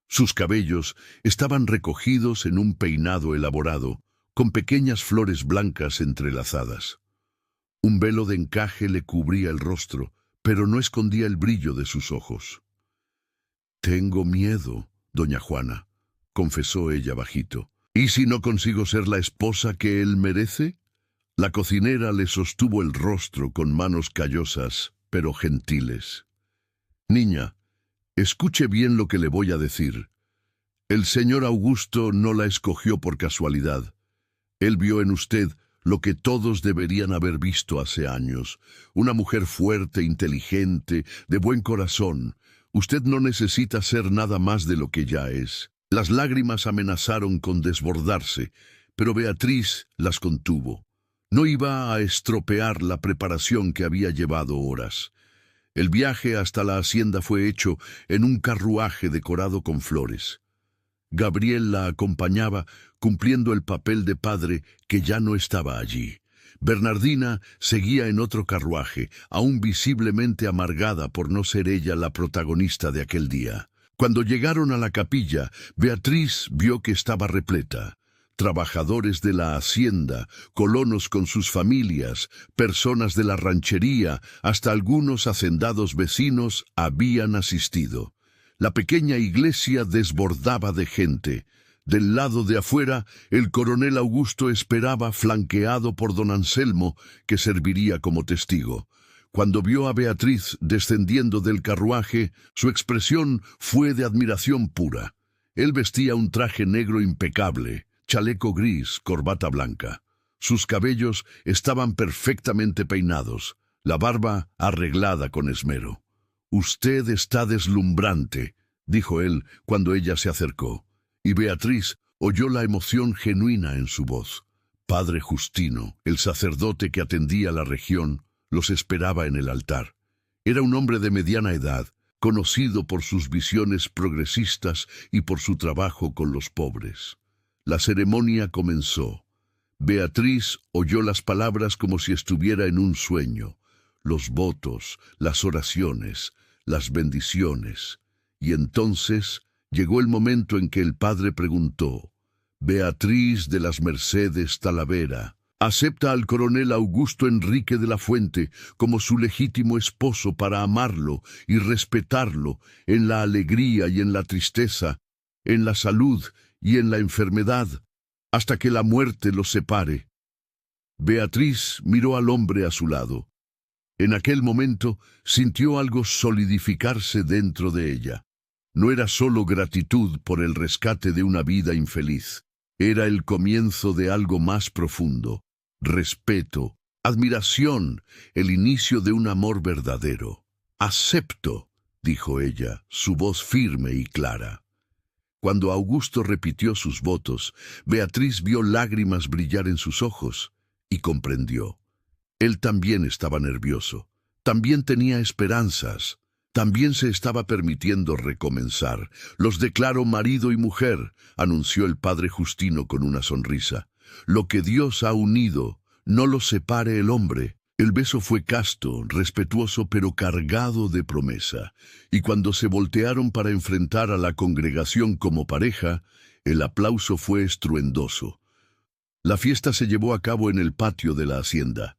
Sus cabellos estaban recogidos en un peinado elaborado, con pequeñas flores blancas entrelazadas. Un velo de encaje le cubría el rostro, pero no escondía el brillo de sus ojos. «Tengo miedo, doña Juana», confesó ella bajito. «¿Y si no consigo ser la esposa que él merece?». La cocinera le sostuvo el rostro con manos callosas, pero gentiles. «Niña, escuche bien lo que le voy a decir. El señor Augusto no la escogió por casualidad. Él vio en usted lo que todos deberían haber visto hace años. Una mujer fuerte, inteligente, de buen corazón. Usted no necesita ser nada más de lo que ya es». Las lágrimas amenazaron con desbordarse, pero Beatriz las contuvo. No iba a estropear la preparación que había llevado horas. El viaje hasta la hacienda fue hecho en un carruaje decorado con flores. Gabriel la acompañaba, cumpliendo el papel de padre que ya no estaba allí. Bernardina seguía en otro carruaje, aún visiblemente amargada por no ser ella la protagonista de aquel día. Cuando llegaron a la capilla, Beatriz vio que estaba repleta. Trabajadores de la hacienda, colonos con sus familias, personas de la ranchería, hasta algunos hacendados vecinos habían asistido. La pequeña iglesia desbordaba de gente. Del lado de afuera, el coronel Augusto esperaba flanqueado por don Anselmo, que serviría como testigo. Cuando vio a Beatriz descendiendo del carruaje, su expresión fue de admiración pura. Él vestía un traje negro impecable, chaleco gris, corbata blanca. Sus cabellos estaban perfectamente peinados, la barba arreglada con esmero. «Usted está deslumbrante», dijo él cuando ella se acercó, y Beatriz oyó la emoción genuina en su voz. Padre Justino, el sacerdote que atendía la región, los esperaba en el altar. Era un hombre de mediana edad, conocido por sus visiones progresistas y por su trabajo con los pobres. La ceremonia comenzó. Beatriz oyó las palabras como si estuviera en un sueño, los votos, las oraciones, las bendiciones. Y entonces llegó el momento en que el padre preguntó: «Beatriz de las Mercedes Talavera, ¿acepta al coronel Augusto Enrique de la Fuente como su legítimo esposo para amarlo y respetarlo en la alegría y en la tristeza, en la salud y en la enfermedad, hasta que la muerte los separe?» Beatriz miró al hombre a su lado. En aquel momento sintió algo solidificarse dentro de ella. No era solo gratitud por el rescate de una vida infeliz. Era el comienzo de algo más profundo. Respeto, admiración, el inicio de un amor verdadero. «Acepto», dijo ella, su voz firme y clara. Cuando Augusto repitió sus votos, Beatriz vio lágrimas brillar en sus ojos y comprendió. Él también estaba nervioso, también tenía esperanzas, también se estaba permitiendo recomenzar. «Los declaro marido y mujer», anunció el padre Justino con una sonrisa. «Lo que Dios ha unido, no lo separe el hombre». El beso fue casto, respetuoso, pero cargado de promesa. Y cuando se voltearon para enfrentar a la congregación como pareja, el aplauso fue estruendoso. La fiesta se llevó a cabo en el patio de la hacienda.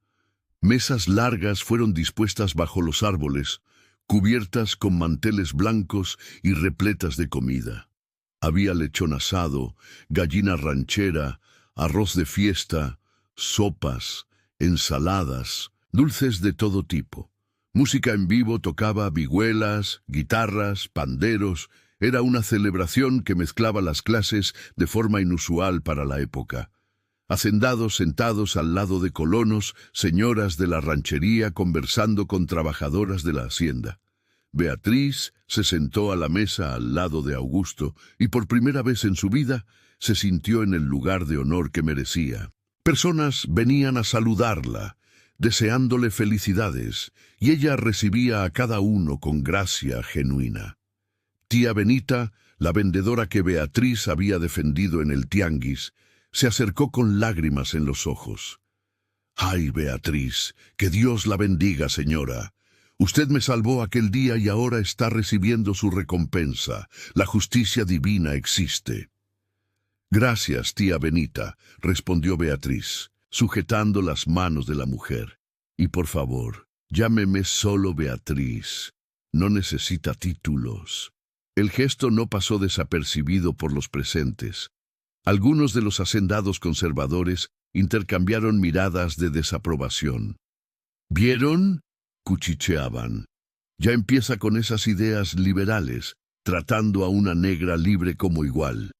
Mesas largas fueron dispuestas bajo los árboles, cubiertas con manteles blancos y repletas de comida. Había lechón asado, gallina ranchera, arroz de fiesta, sopas, ensaladas, dulces de todo tipo. Música en vivo tocaba vihuelas, guitarras, panderos. Era una celebración que mezclaba las clases de forma inusual para la época. Hacendados sentados al lado de colonos, señoras de la ranchería conversando con trabajadoras de la hacienda. Beatriz se sentó a la mesa al lado de Augusto y por primera vez en su vida se sintió en el lugar de honor que merecía. Personas venían a saludarla, deseándole felicidades, y ella recibía a cada uno con gracia genuina. Tía Benita, la vendedora que Beatriz había defendido en el tianguis, se acercó con lágrimas en los ojos. «Ay, Beatriz, que Dios la bendiga, señora. Usted me salvó aquel día y ahora está recibiendo su recompensa. La justicia divina existe». «Gracias, tía Benita», respondió Beatriz, sujetando las manos de la mujer. «Y por favor, llámeme solo Beatriz. No necesita títulos». El gesto no pasó desapercibido por los presentes. Algunos de los hacendados conservadores intercambiaron miradas de desaprobación. «¿Vieron?», cuchicheaban. «Ya empieza con esas ideas liberales, tratando a una negra libre como igual».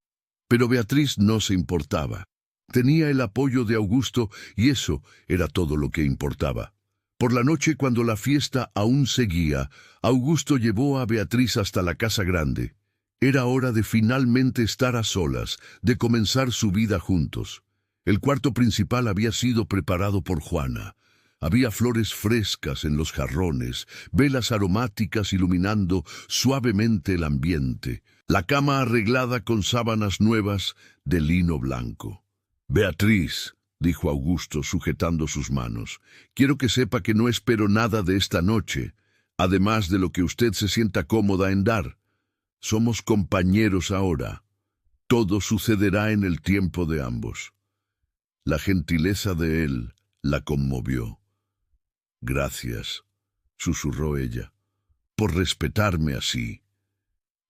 Pero Beatriz no se importaba. Tenía el apoyo de Augusto y eso era todo lo que importaba. Por la noche, cuando la fiesta aún seguía, Augusto llevó a Beatriz hasta la casa grande. Era hora de finalmente estar a solas, de comenzar su vida juntos. El cuarto principal había sido preparado por Juana. Había flores frescas en los jarrones, velas aromáticas iluminando suavemente el ambiente, la cama arreglada con sábanas nuevas de lino blanco. «Beatriz», dijo Augusto sujetando sus manos, «quiero que sepa que no espero nada de esta noche, además de lo que usted se sienta cómoda en dar. Somos compañeros ahora. Todo sucederá en el tiempo de ambos». La gentileza de él la conmovió. «Gracias», susurró ella, «por respetarme así».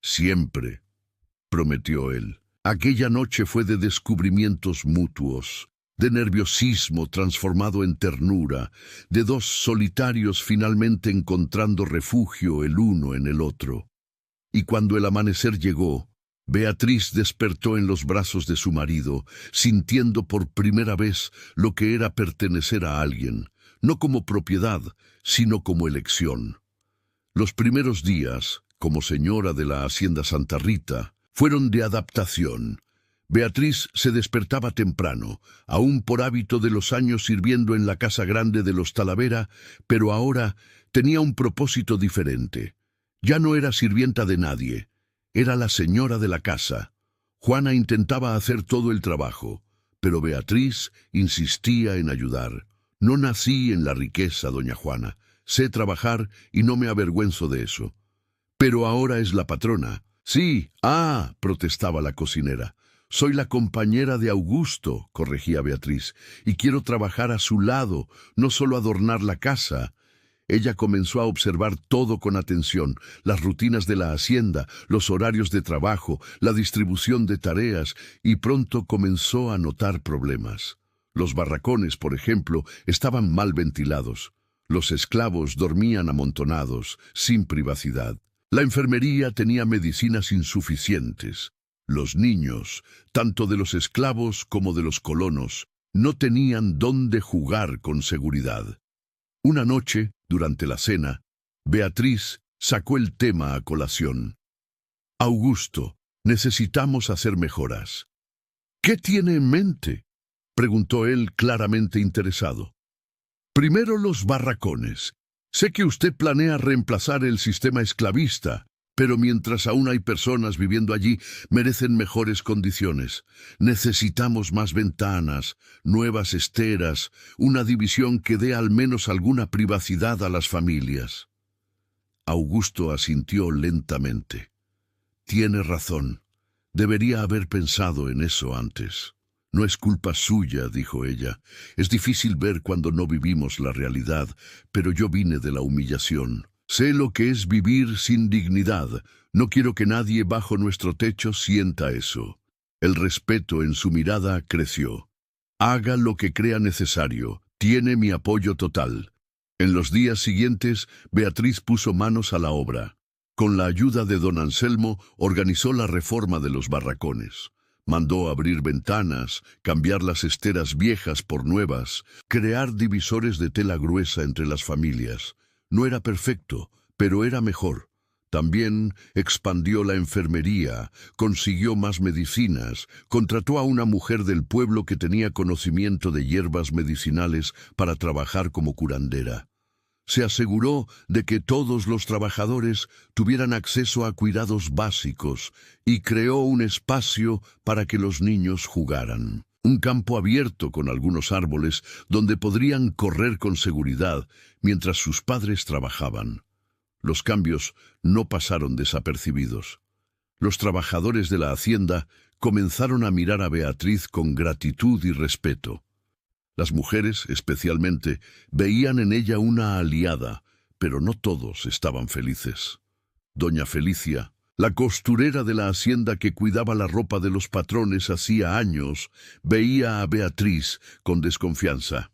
«Siempre», prometió él. Aquella noche fue de descubrimientos mutuos, de nerviosismo transformado en ternura, de dos solitarios finalmente encontrando refugio el uno en el otro. Y cuando el amanecer llegó, Beatriz despertó en los brazos de su marido, sintiendo por primera vez lo que era pertenecer a alguien, no como propiedad, sino como elección. Los primeros días, como señora de la hacienda Santa Rita, fueron de adaptación. Beatriz se despertaba temprano, aún por hábito de los años sirviendo en la casa grande de los Talavera, pero ahora tenía un propósito diferente. Ya no era sirvienta de nadie, era la señora de la casa. Juana intentaba hacer todo el trabajo, pero Beatriz insistía en ayudar. «No nací en la riqueza, doña Juana. Sé trabajar y no me avergüenzo de eso». «Pero ahora es la patrona». «Sí, protestaba la cocinera. «Soy la compañera de Augusto», corregía Beatriz, «y quiero trabajar a su lado, no solo adornar la casa». Ella comenzó a observar todo con atención, las rutinas de la hacienda, los horarios de trabajo, la distribución de tareas, y pronto comenzó a notar problemas. Los barracones, por ejemplo, estaban mal ventilados. Los esclavos dormían amontonados, sin privacidad. La enfermería tenía medicinas insuficientes. Los niños, tanto de los esclavos como de los colonos, no tenían dónde jugar con seguridad. Una noche, durante la cena, Beatriz sacó el tema a colación. «Augusto, necesitamos hacer mejoras». «¿Qué tiene en mente?», preguntó él claramente interesado. «Primero los barracones. Sé que usted planea reemplazar el sistema esclavista, pero mientras aún hay personas viviendo allí, merecen mejores condiciones. Necesitamos más ventanas, nuevas esteras, una división que dé al menos alguna privacidad a las familias». Augusto asintió lentamente. «Tiene razón. Debería haber pensado en eso antes». «No es culpa suya», dijo ella. «Es difícil ver cuando no vivimos la realidad, pero yo vine de la humillación. Sé lo que es vivir sin dignidad. No quiero que nadie bajo nuestro techo sienta eso». El respeto en su mirada creció. «Haga lo que crea necesario. Tiene mi apoyo total». En los días siguientes, Beatriz puso manos a la obra. Con la ayuda de don Anselmo, organizó la reforma de los barracones. Mandó abrir ventanas, cambiar las esteras viejas por nuevas, crear divisores de tela gruesa entre las familias. No era perfecto, pero era mejor. También expandió la enfermería, consiguió más medicinas, contrató a una mujer del pueblo que tenía conocimiento de hierbas medicinales para trabajar como curandera. Se aseguró de que todos los trabajadores tuvieran acceso a cuidados básicos y creó un espacio para que los niños jugaran. Un campo abierto con algunos árboles donde podrían correr con seguridad mientras sus padres trabajaban. Los cambios no pasaron desapercibidos. Los trabajadores de la hacienda comenzaron a mirar a Beatriz con gratitud y respeto. Las mujeres, especialmente, veían en ella una aliada, pero no todos estaban felices. Doña Felicia, la costurera de la hacienda que cuidaba la ropa de los patrones hacía años, veía a Beatriz con desconfianza.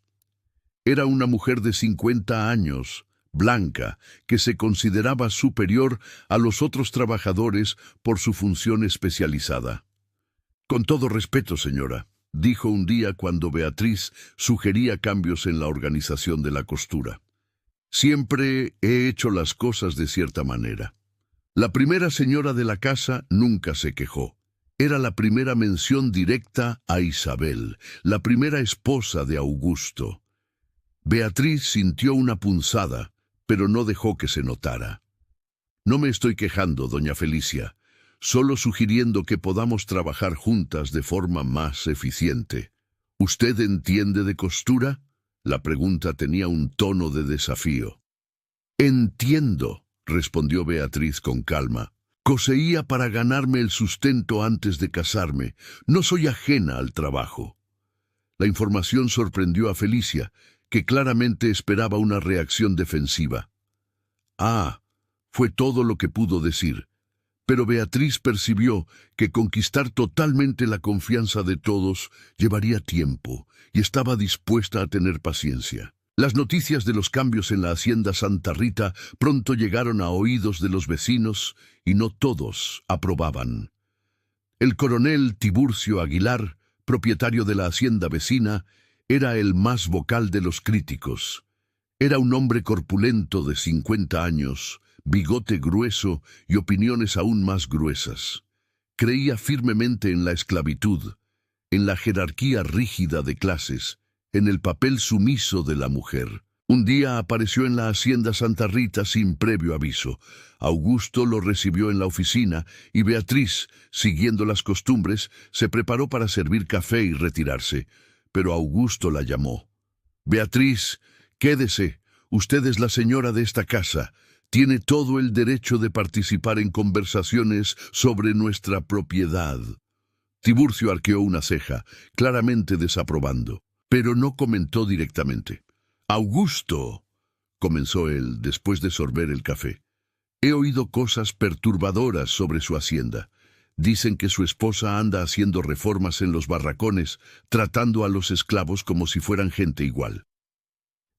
Era una mujer de 50 años, blanca, que se consideraba superior a los otros trabajadores por su función especializada. «Con todo respeto, señora», dijo un día cuando Beatriz sugería cambios en la organización de la costura. «Siempre he hecho las cosas de cierta manera». La primera señora de la casa nunca se quejó. Era la primera mención directa a Isabel, la primera esposa de Augusto. Beatriz sintió una punzada, pero no dejó que se notara. «No me estoy quejando, doña Felicia, solo sugiriendo que podamos trabajar juntas de forma más eficiente». «¿Usted entiende de costura?». La pregunta tenía un tono de desafío. «Entiendo», respondió Beatriz con calma. «Coseía para ganarme el sustento antes de casarme. No soy ajena al trabajo». La información sorprendió a Felicia, que claramente esperaba una reacción defensiva. «Ah», fue todo lo que pudo decir. Pero Beatriz percibió que conquistar totalmente la confianza de todos llevaría tiempo y estaba dispuesta a tener paciencia. Las noticias de los cambios en la hacienda Santa Rita pronto llegaron a oídos de los vecinos y no todos aprobaban. El coronel Tiburcio Aguilar, propietario de la hacienda vecina, era el más vocal de los críticos. Era un hombre corpulento de 50 años, bigote grueso y opiniones aún más gruesas. Creía firmemente en la esclavitud, en la jerarquía rígida de clases, en el papel sumiso de la mujer. Un día apareció en la hacienda Santa Rita sin previo aviso. Augusto lo recibió en la oficina y Beatriz, siguiendo las costumbres, se preparó para servir café y retirarse. Pero Augusto la llamó. «Beatriz, quédese. Usted es la señora de esta casa. Tiene todo el derecho de participar en conversaciones sobre nuestra propiedad». Tiburcio arqueó una ceja, claramente desaprobando, pero no comentó directamente. «Augusto», comenzó él después de sorber el café, «he oído cosas perturbadoras sobre su hacienda. Dicen que su esposa anda haciendo reformas en los barracones, tratando a los esclavos como si fueran gente igual».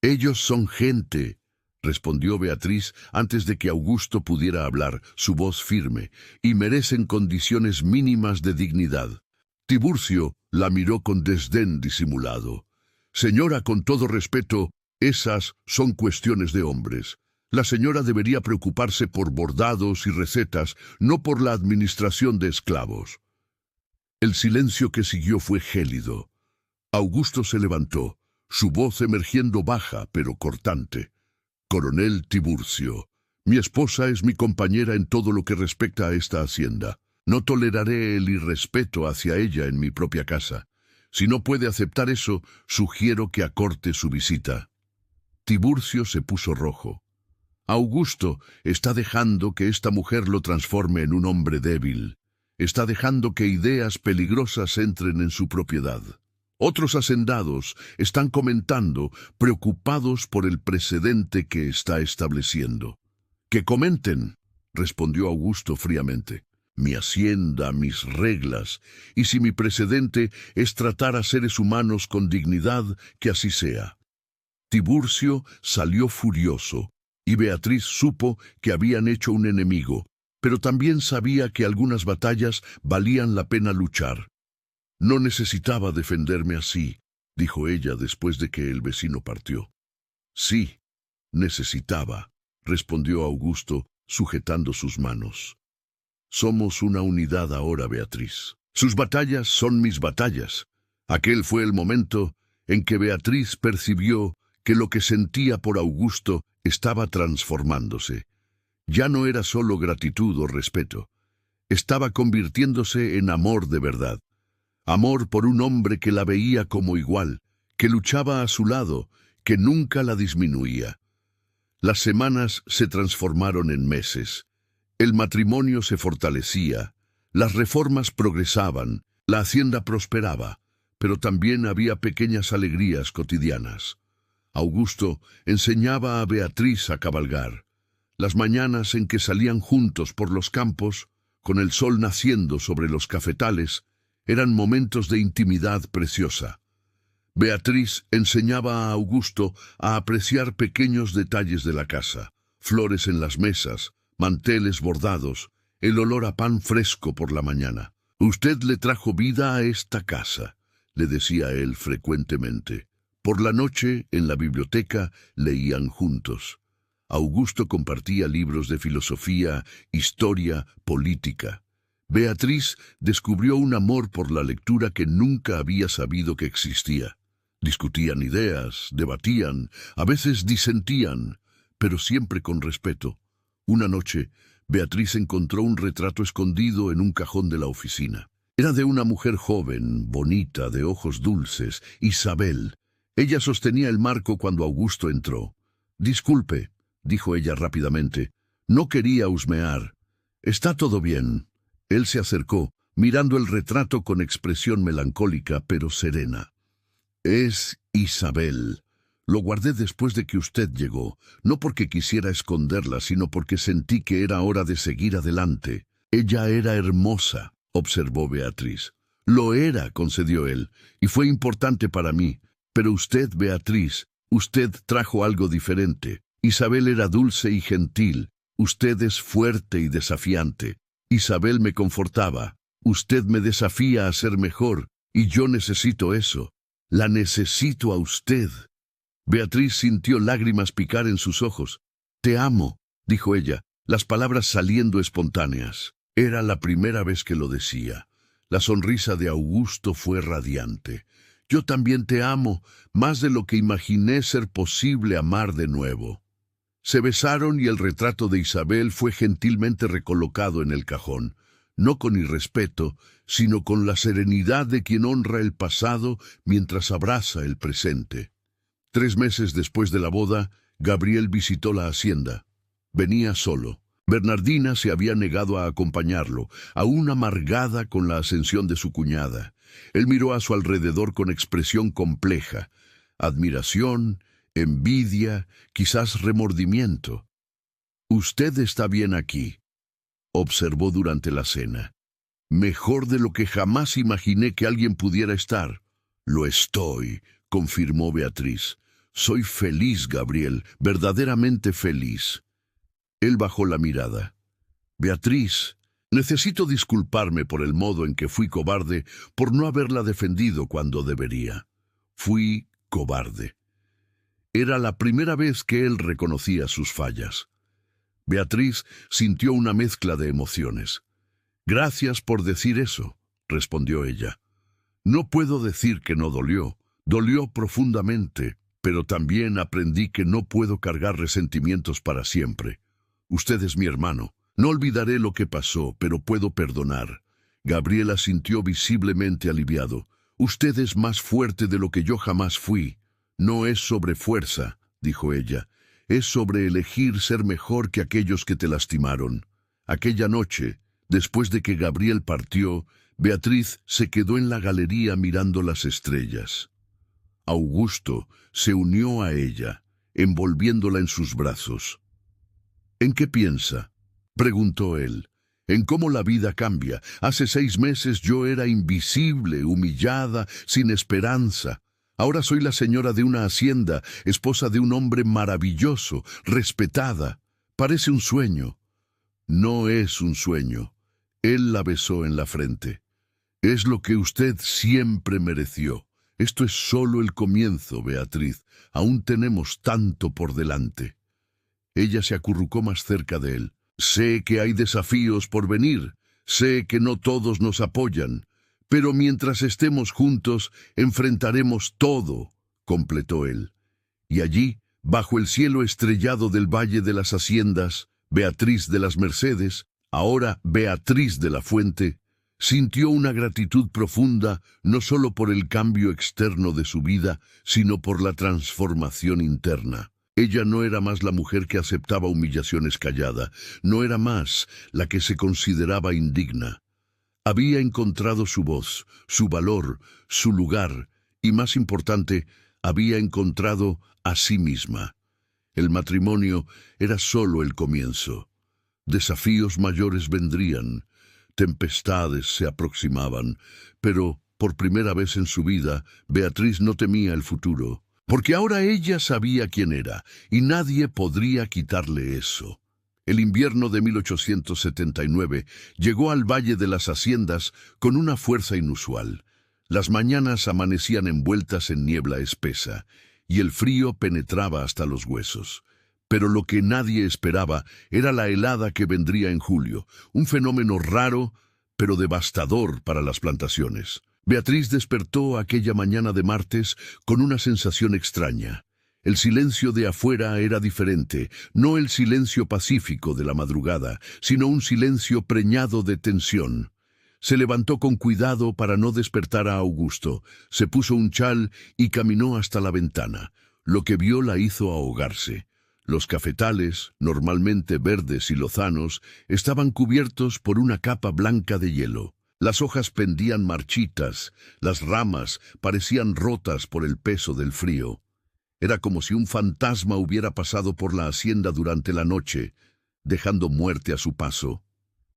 «Ellos son gente», respondió Beatriz antes de que Augusto pudiera hablar, su voz firme, «y merecen condiciones mínimas de dignidad». Tiburcio la miró con desdén disimulado. «Señora, con todo respeto, esas son cuestiones de hombres. La señora debería preocuparse por bordados y recetas, no por la administración de esclavos». El silencio que siguió fue gélido. Augusto se levantó, su voz emergiendo baja pero cortante. «Coronel Tiburcio, mi esposa es mi compañera en todo lo que respecta a esta hacienda. No toleraré el irrespeto hacia ella en mi propia casa. Si no puede aceptar eso, sugiero que acorte su visita». Tiburcio se puso rojo. «Augusto está dejando que esta mujer lo transforme en un hombre débil. Está dejando que ideas peligrosas entren en su propiedad. Otros hacendados están comentando, preocupados por el precedente que está estableciendo». «Que comenten», respondió Augusto fríamente. «Mi hacienda, mis reglas, y si mi precedente es tratar a seres humanos con dignidad, que así sea». Tiburcio salió furioso, y Beatriz supo que habían hecho un enemigo, pero también sabía que algunas batallas valían la pena luchar. «No necesitaba defenderme así», dijo ella después de que el vecino partió. «Sí, necesitaba», respondió Augusto, sujetando sus manos. Somos una unidad ahora, Beatriz. Sus batallas son mis batallas. Aquel fue el momento en que Beatriz percibió que lo que sentía por Augusto estaba transformándose. Ya no era solo gratitud o respeto. Estaba convirtiéndose en amor de verdad. Amor por un hombre que la veía como igual, que luchaba a su lado, que nunca la disminuía. Las semanas se transformaron en meses. El matrimonio se fortalecía, las reformas progresaban, la hacienda prosperaba, pero también había pequeñas alegrías cotidianas. Augusto enseñaba a Beatriz a cabalgar. Las mañanas en que salían juntos por los campos, con el sol naciendo sobre los cafetales, eran momentos de intimidad preciosa. Beatriz enseñaba a Augusto a apreciar pequeños detalles de la casa, flores en las mesas, manteles bordados, el olor a pan fresco por la mañana. «Usted le trajo vida a esta casa», le decía él frecuentemente. Por la noche, en la biblioteca, leían juntos. Augusto compartía libros de filosofía, historia, política. Beatriz descubrió un amor por la lectura que nunca había sabido que existía. Discutían ideas, debatían, a veces disentían, pero siempre con respeto. Una noche, Beatriz encontró un retrato escondido en un cajón de la oficina. Era de una mujer joven, bonita, de ojos dulces, Isabel. Ella sostenía el marco cuando Augusto entró. «Disculpe», dijo ella rápidamente, «no quería husmear. ¿Está todo bien?» Él se acercó, mirando el retrato con expresión melancólica pero serena. «Es Isabel. Lo guardé después de que usted llegó, no porque quisiera esconderla, sino porque sentí que era hora de seguir adelante. Ella era hermosa», observó Beatriz. «Lo era», concedió él, «y fue importante para mí. Pero usted, Beatriz, usted trajo algo diferente. Isabel era dulce y gentil. Usted es fuerte y desafiante. Isabel me confortaba. Usted me desafía a ser mejor, y yo necesito eso. La necesito a usted». Beatriz sintió lágrimas picar en sus ojos. «Te amo», dijo ella, las palabras saliendo espontáneas. Era la primera vez que lo decía. La sonrisa de Augusto fue radiante. «Yo también te amo, más de lo que imaginé ser posible amar de nuevo». Se besaron y el retrato de Isabel fue gentilmente recolocado en el cajón, no con irrespeto, sino con la serenidad de quien honra el pasado mientras abraza el presente. 3 meses después de la boda, Gabriel visitó la hacienda. Venía solo. Bernardina se había negado a acompañarlo, aún amargada con la ascensión de su cuñada. Él miró a su alrededor con expresión compleja: admiración, envidia, quizás remordimiento. «Usted está bien aquí», observó durante la cena. «Mejor de lo que jamás imaginé que alguien pudiera estar». «Lo estoy», confirmó Beatriz. «Soy feliz, Gabriel, verdaderamente feliz». Él bajó la mirada. «Beatriz, necesito disculparme por el modo en que fui cobarde por no haberla defendido cuando debería. Fui cobarde». Era la primera vez que él reconocía sus fallas. Beatriz sintió una mezcla de emociones. «Gracias por decir eso», respondió ella. «No puedo decir que no dolió. Dolió profundamente, pero también aprendí que no puedo cargar resentimientos para siempre. Usted es mi hermano. No olvidaré lo que pasó, pero puedo perdonar». Gabriela sintió visiblemente aliviado. «Usted es más fuerte de lo que yo jamás fui». «No es sobre fuerza», dijo ella. «Es sobre elegir ser mejor que aquellos que te lastimaron». Aquella noche, después de que Gabriel partió, Beatriz se quedó en la galería mirando las estrellas. Augusto se unió a ella, envolviéndola en sus brazos. «¿En qué piensa?», preguntó él. «En cómo la vida cambia. Hace 6 meses yo era invisible, humillada, sin esperanza. Ahora soy la señora de una hacienda, esposa de un hombre maravilloso, respetada. Parece un sueño». «No es un sueño». Él la besó en la frente. «Es lo que usted siempre mereció. Esto es solo el comienzo, Beatriz. Aún tenemos tanto por delante». Ella se acurrucó más cerca de él. Sé que hay desafíos por venir, sé que no todos nos apoyan, pero mientras estemos juntos, enfrentaremos todo, completó él. Y allí, bajo el cielo estrellado del Valle de las Haciendas, Beatriz de las Mercedes, ahora Beatriz de la Fuente, sintió una gratitud profunda no solo por el cambio externo de su vida, sino por la transformación interna. Ella no era más la mujer que aceptaba humillaciones callada, no era más la que se consideraba indigna. Había encontrado su voz, su valor, su lugar, y más importante, había encontrado a sí misma. El matrimonio era solo el comienzo. Desafíos mayores vendrían, tempestades se aproximaban, pero por primera vez en su vida, Beatriz no temía el futuro, porque ahora ella sabía quién era, y nadie podría quitarle eso. El invierno de 1879 llegó al Valle de las Haciendas con una fuerza inusual. Las mañanas amanecían envueltas en niebla espesa, y el frío penetraba hasta los huesos. Pero lo que nadie esperaba era la helada que vendría en julio, un fenómeno raro, pero devastador para las plantaciones. Beatriz despertó aquella mañana de martes con una sensación extraña. El silencio de afuera era diferente, no el silencio pacífico de la madrugada, sino un silencio preñado de tensión. Se levantó con cuidado para no despertar a Augusto, se puso un chal y caminó hasta la ventana. Lo que vio la hizo ahogarse. Los cafetales, normalmente verdes y lozanos, estaban cubiertos por una capa blanca de hielo. Las hojas pendían marchitas, las ramas parecían rotas por el peso del frío. Era como si un fantasma hubiera pasado por la hacienda durante la noche, dejando muerte a su paso.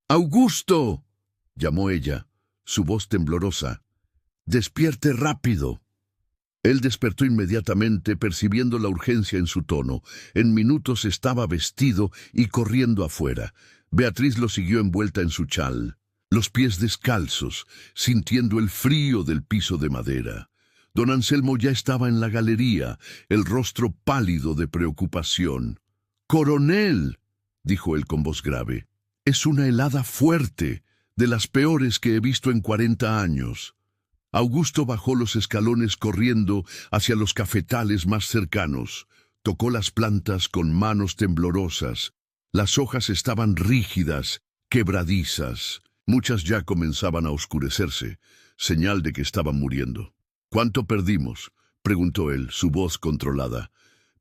¡Augusto!, llamó ella, su voz temblorosa. ¡Despierte rápido! Él despertó inmediatamente, percibiendo la urgencia en su tono. En minutos estaba vestido y corriendo afuera. Beatriz lo siguió envuelta en su chal, los pies descalzos, sintiendo el frío del piso de madera. Don Anselmo ya estaba en la galería, el rostro pálido de preocupación. «¡Coronel!», dijo él con voz grave. «Es una helada fuerte, de las peores que he visto en 40 años». Augusto bajó los escalones corriendo hacia los cafetales más cercanos. Tocó las plantas con manos temblorosas. Las hojas estaban rígidas, quebradizas. Muchas ya comenzaban a oscurecerse, señal de que estaban muriendo. «¿Cuánto perdimos?», preguntó él, su voz controlada.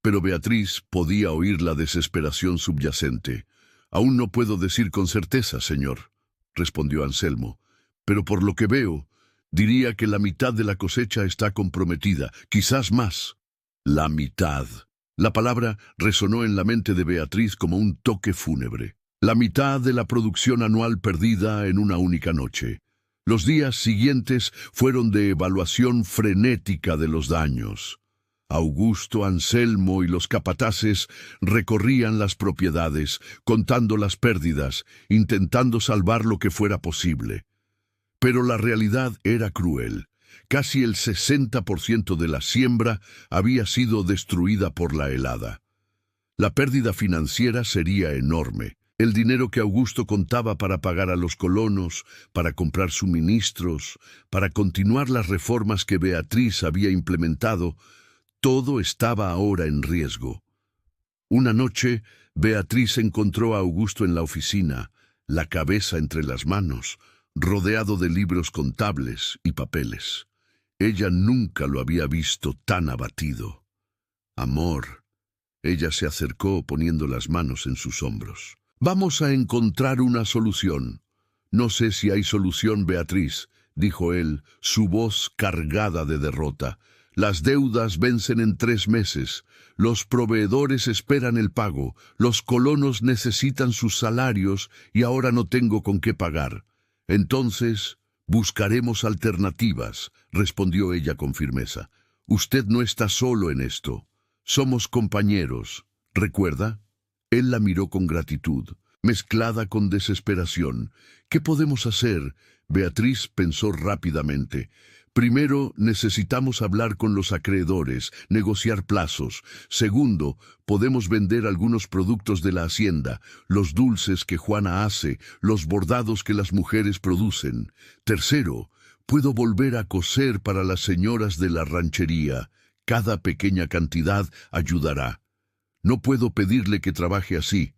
Pero Beatriz podía oír la desesperación subyacente. «Aún no puedo decir con certeza, señor», respondió Anselmo. «Pero por lo que veo, diría que la mitad de la cosecha está comprometida, quizás más». La mitad. La palabra resonó en la mente de Beatriz como un toque fúnebre. La mitad de la producción anual perdida en una única noche. Los días siguientes fueron de evaluación frenética de los daños. Augusto, Anselmo y los capataces recorrían las propiedades, contando las pérdidas, intentando salvar lo que fuera posible. Pero la realidad era cruel. Casi el 60% de la siembra había sido destruida por la helada. La pérdida financiera sería enorme. El dinero que Augusto contaba para pagar a los colonos, para comprar suministros, para continuar las reformas que Beatriz había implementado, todo estaba ahora en riesgo. Una noche, Beatriz encontró a Augusto en la oficina, la cabeza entre las manos, rodeado de libros contables y papeles. Ella nunca lo había visto tan abatido. «Amor», ella se acercó poniendo las manos en sus hombros. «Vamos a encontrar una solución». «No sé si hay solución, Beatriz», dijo él, su voz cargada de derrota. «Las deudas vencen en 3 meses. Los proveedores esperan el pago. Los colonos necesitan sus salarios y ahora no tengo con qué pagar. Entonces, buscaremos alternativas», respondió ella con firmeza. «Usted no está solo en esto. Somos compañeros. ¿Recuerda?». Él la miró con gratitud, mezclada con desesperación. «¿Qué podemos hacer?». Beatriz pensó rápidamente. Primero, necesitamos hablar con los acreedores, negociar plazos. Segundo, podemos vender algunos productos de la hacienda, los dulces que Juana hace, los bordados que las mujeres producen. Tercero, puedo volver a coser para las señoras de la ranchería. Cada pequeña cantidad ayudará. No puedo pedirle que trabaje así,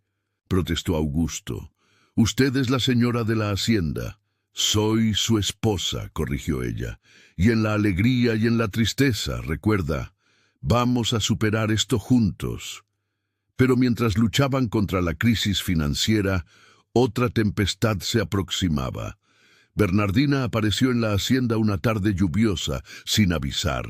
protestó Augusto. Usted es la señora de la hacienda. Soy su esposa, corrigió ella. Y en la alegría y en la tristeza, recuerda, vamos a superar esto juntos. Pero mientras luchaban contra la crisis financiera, otra tempestad se aproximaba. Bernardina apareció en la hacienda una tarde lluviosa, sin avisar.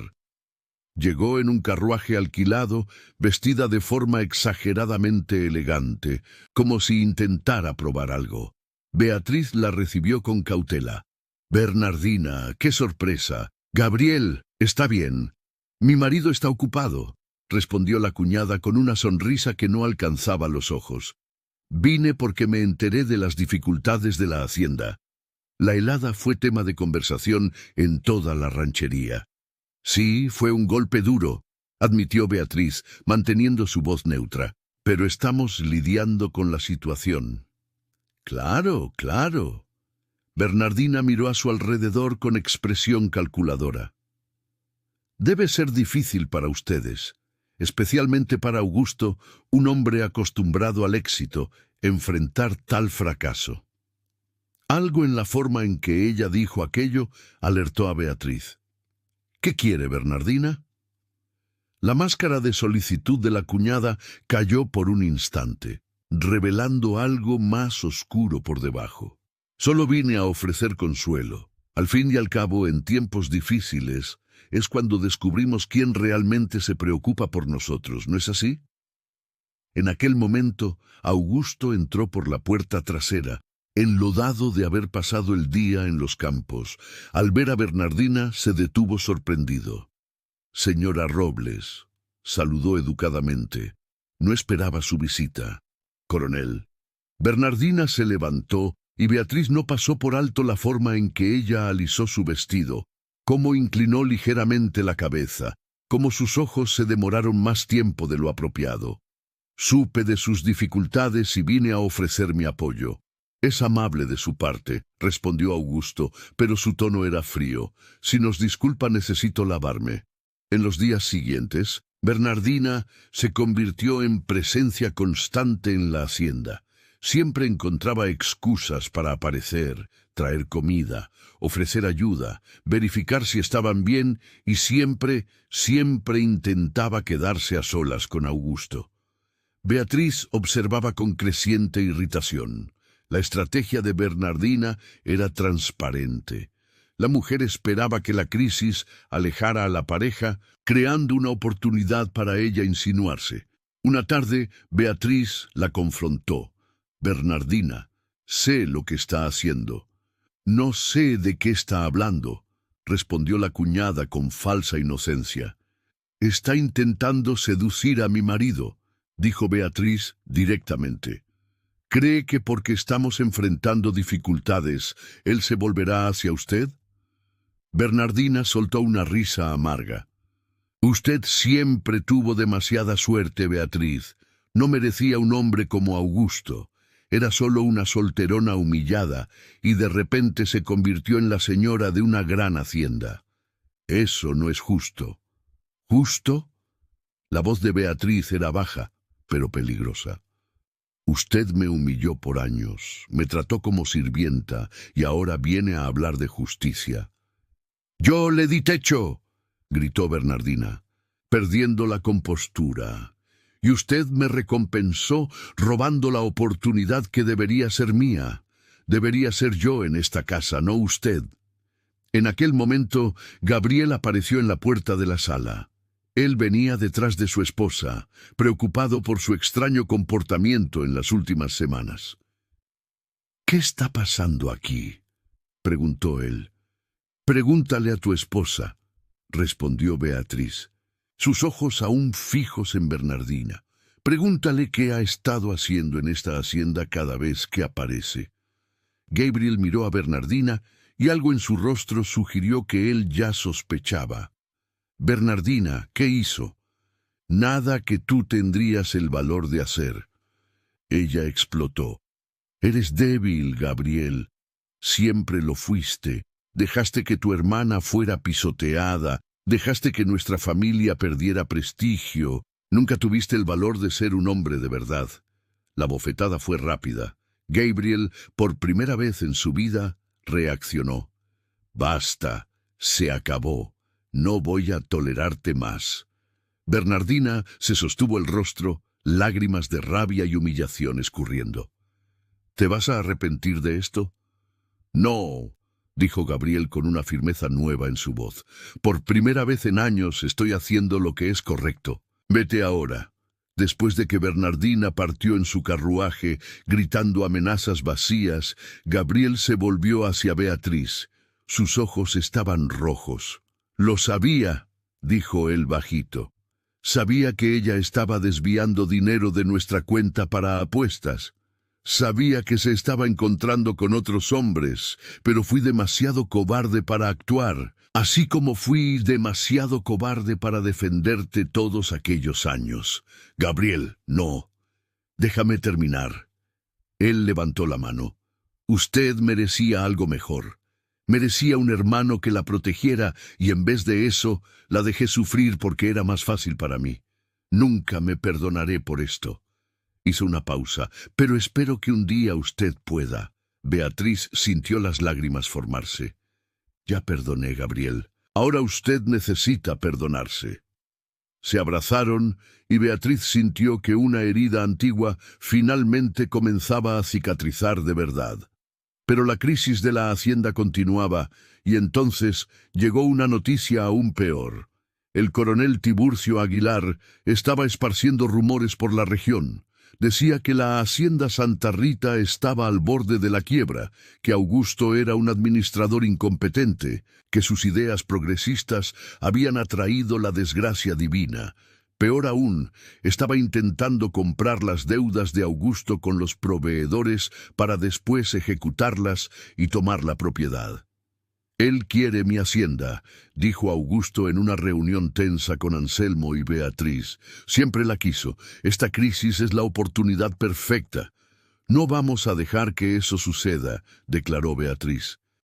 Llegó en un carruaje alquilado, vestida de forma exageradamente elegante, como si intentara probar algo. Beatriz la recibió con cautela. «Bernardina, qué sorpresa. Gabriel, está bien. Mi marido está ocupado», respondió la cuñada con una sonrisa que no alcanzaba los ojos. «Vine porque me enteré de las dificultades de la hacienda». La helada fue tema de conversación en toda la ranchería. «Sí, fue un golpe duro», admitió Beatriz, manteniendo su voz neutra. «Pero estamos lidiando con la situación». «Claro, claro». Bernardina miró a su alrededor con expresión calculadora. «Debe ser difícil para ustedes, especialmente para Augusto, un hombre acostumbrado al éxito, enfrentar tal fracaso». Algo en la forma en que ella dijo aquello alertó a Beatriz. «¿Qué quiere, Bernardina?» La máscara de solicitud de la cuñada cayó por un instante, revelando algo más oscuro por debajo. «Solo vine a ofrecer consuelo. Al fin y al cabo, en tiempos difíciles, es cuando descubrimos quién realmente se preocupa por nosotros, ¿no es así?» En aquel momento, Augusto entró por la puerta trasera, enlodado de haber pasado el día en los campos. Al ver a Bernardina, se detuvo sorprendido. «Señora Robles», saludó educadamente. No esperaba su visita. «Coronel». Bernardina se levantó y Beatriz no pasó por alto la forma en que ella alisó su vestido, cómo inclinó ligeramente la cabeza, cómo sus ojos se demoraron más tiempo de lo apropiado. «Supe de sus dificultades y vine a ofrecer mi apoyo». «Es amable de su parte», respondió Augusto, pero su tono era frío. «Si nos disculpa, necesito lavarme». En los días siguientes, Bernardina se convirtió en presencia constante en la hacienda. Siempre encontraba excusas para aparecer, traer comida, ofrecer ayuda, verificar si estaban bien y siempre intentaba quedarse a solas con Augusto. Beatriz observaba con creciente irritación. La estrategia de Bernardina era transparente. La mujer esperaba que la crisis alejara a la pareja, creando una oportunidad para ella insinuarse. Una tarde, Beatriz la confrontó. «Bernardina, sé lo que está haciendo». «No sé de qué está hablando», respondió la cuñada con falsa inocencia. «Está intentando seducir a mi marido», dijo Beatriz directamente. «¿Cree que porque estamos enfrentando dificultades, él se volverá hacia usted?» Bernardina soltó una risa amarga. «Usted siempre tuvo demasiada suerte, Beatriz. No merecía un hombre como Augusto. Era solo una solterona humillada y de repente se convirtió en la señora de una gran hacienda. Eso no es justo». «¿Justo?» La voz de Beatriz era baja, pero peligrosa. «Usted me humilló por años, me trató como sirvienta y ahora viene a hablar de justicia». «Yo le di techo», gritó Bernardina, perdiendo la compostura. «Y usted me recompensó robando la oportunidad que debería ser mía. Debería ser yo en esta casa, no usted». En aquel momento, Gabriel apareció en la puerta de la sala. Él venía detrás de su esposa, preocupado por su extraño comportamiento en las últimas semanas. «¿Qué está pasando aquí?», preguntó él. «Pregúntale a tu esposa», respondió Beatriz, sus ojos aún fijos en Bernardina. «Pregúntale qué ha estado haciendo en esta hacienda cada vez que aparece». Gabriel miró a Bernardina y algo en su rostro sugirió que él ya sospechaba. Bernardina, ¿qué hizo? Nada que tú tendrías el valor de hacer. Ella explotó. Eres débil, Gabriel. Siempre lo fuiste. Dejaste que tu hermana fuera pisoteada. Dejaste que nuestra familia perdiera prestigio. Nunca tuviste el valor de ser un hombre de verdad. La bofetada fue rápida. Gabriel, por primera vez en su vida, reaccionó. Basta, se acabó. No voy a tolerarte más. Bernardina se sostuvo el rostro, lágrimas de rabia y humillación escurriendo. ¿Te vas a arrepentir de esto? No, dijo Gabriel con una firmeza nueva en su voz. Por primera vez en años estoy haciendo lo que es correcto. Vete ahora. Después de que Bernardina partió en su carruaje, gritando amenazas vacías, Gabriel se volvió hacia Beatriz. Sus ojos estaban rojos. Lo sabía, dijo él bajito. Sabía que ella estaba desviando dinero de nuestra cuenta para apuestas. Sabía que se estaba encontrando con otros hombres, pero fui demasiado cobarde para actuar, así como fui demasiado cobarde para defenderte todos aquellos años. Gabriel, no. Déjame terminar. Él levantó la mano. Usted merecía algo mejor. Merecía un hermano que la protegiera y en vez de eso la dejé sufrir porque era más fácil para mí. Nunca me perdonaré por esto. Hizo una pausa, pero espero que un día usted pueda. Beatriz sintió las lágrimas formarse. Ya perdoné, Gabriel. Ahora usted necesita perdonarse. Se abrazaron y Beatriz sintió que una herida antigua finalmente comenzaba a cicatrizar de verdad. Pero la crisis de la hacienda continuaba, y entonces llegó una noticia aún peor. El coronel Tiburcio Aguilar estaba esparciendo rumores por la región. Decía que la hacienda Santa Rita estaba al borde de la quiebra, que Augusto era un administrador incompetente, que sus ideas progresistas habían atraído la desgracia divina. Peor aún, estaba intentando comprar las deudas de Augusto con los proveedores para después ejecutarlas y tomar la propiedad. Él quiere mi hacienda, dijo Augusto en una reunión tensa con Anselmo y Beatriz. Siempre la quiso. Esta crisis es la oportunidad perfecta. No vamos a dejar que eso suceda, declaró Beatriz.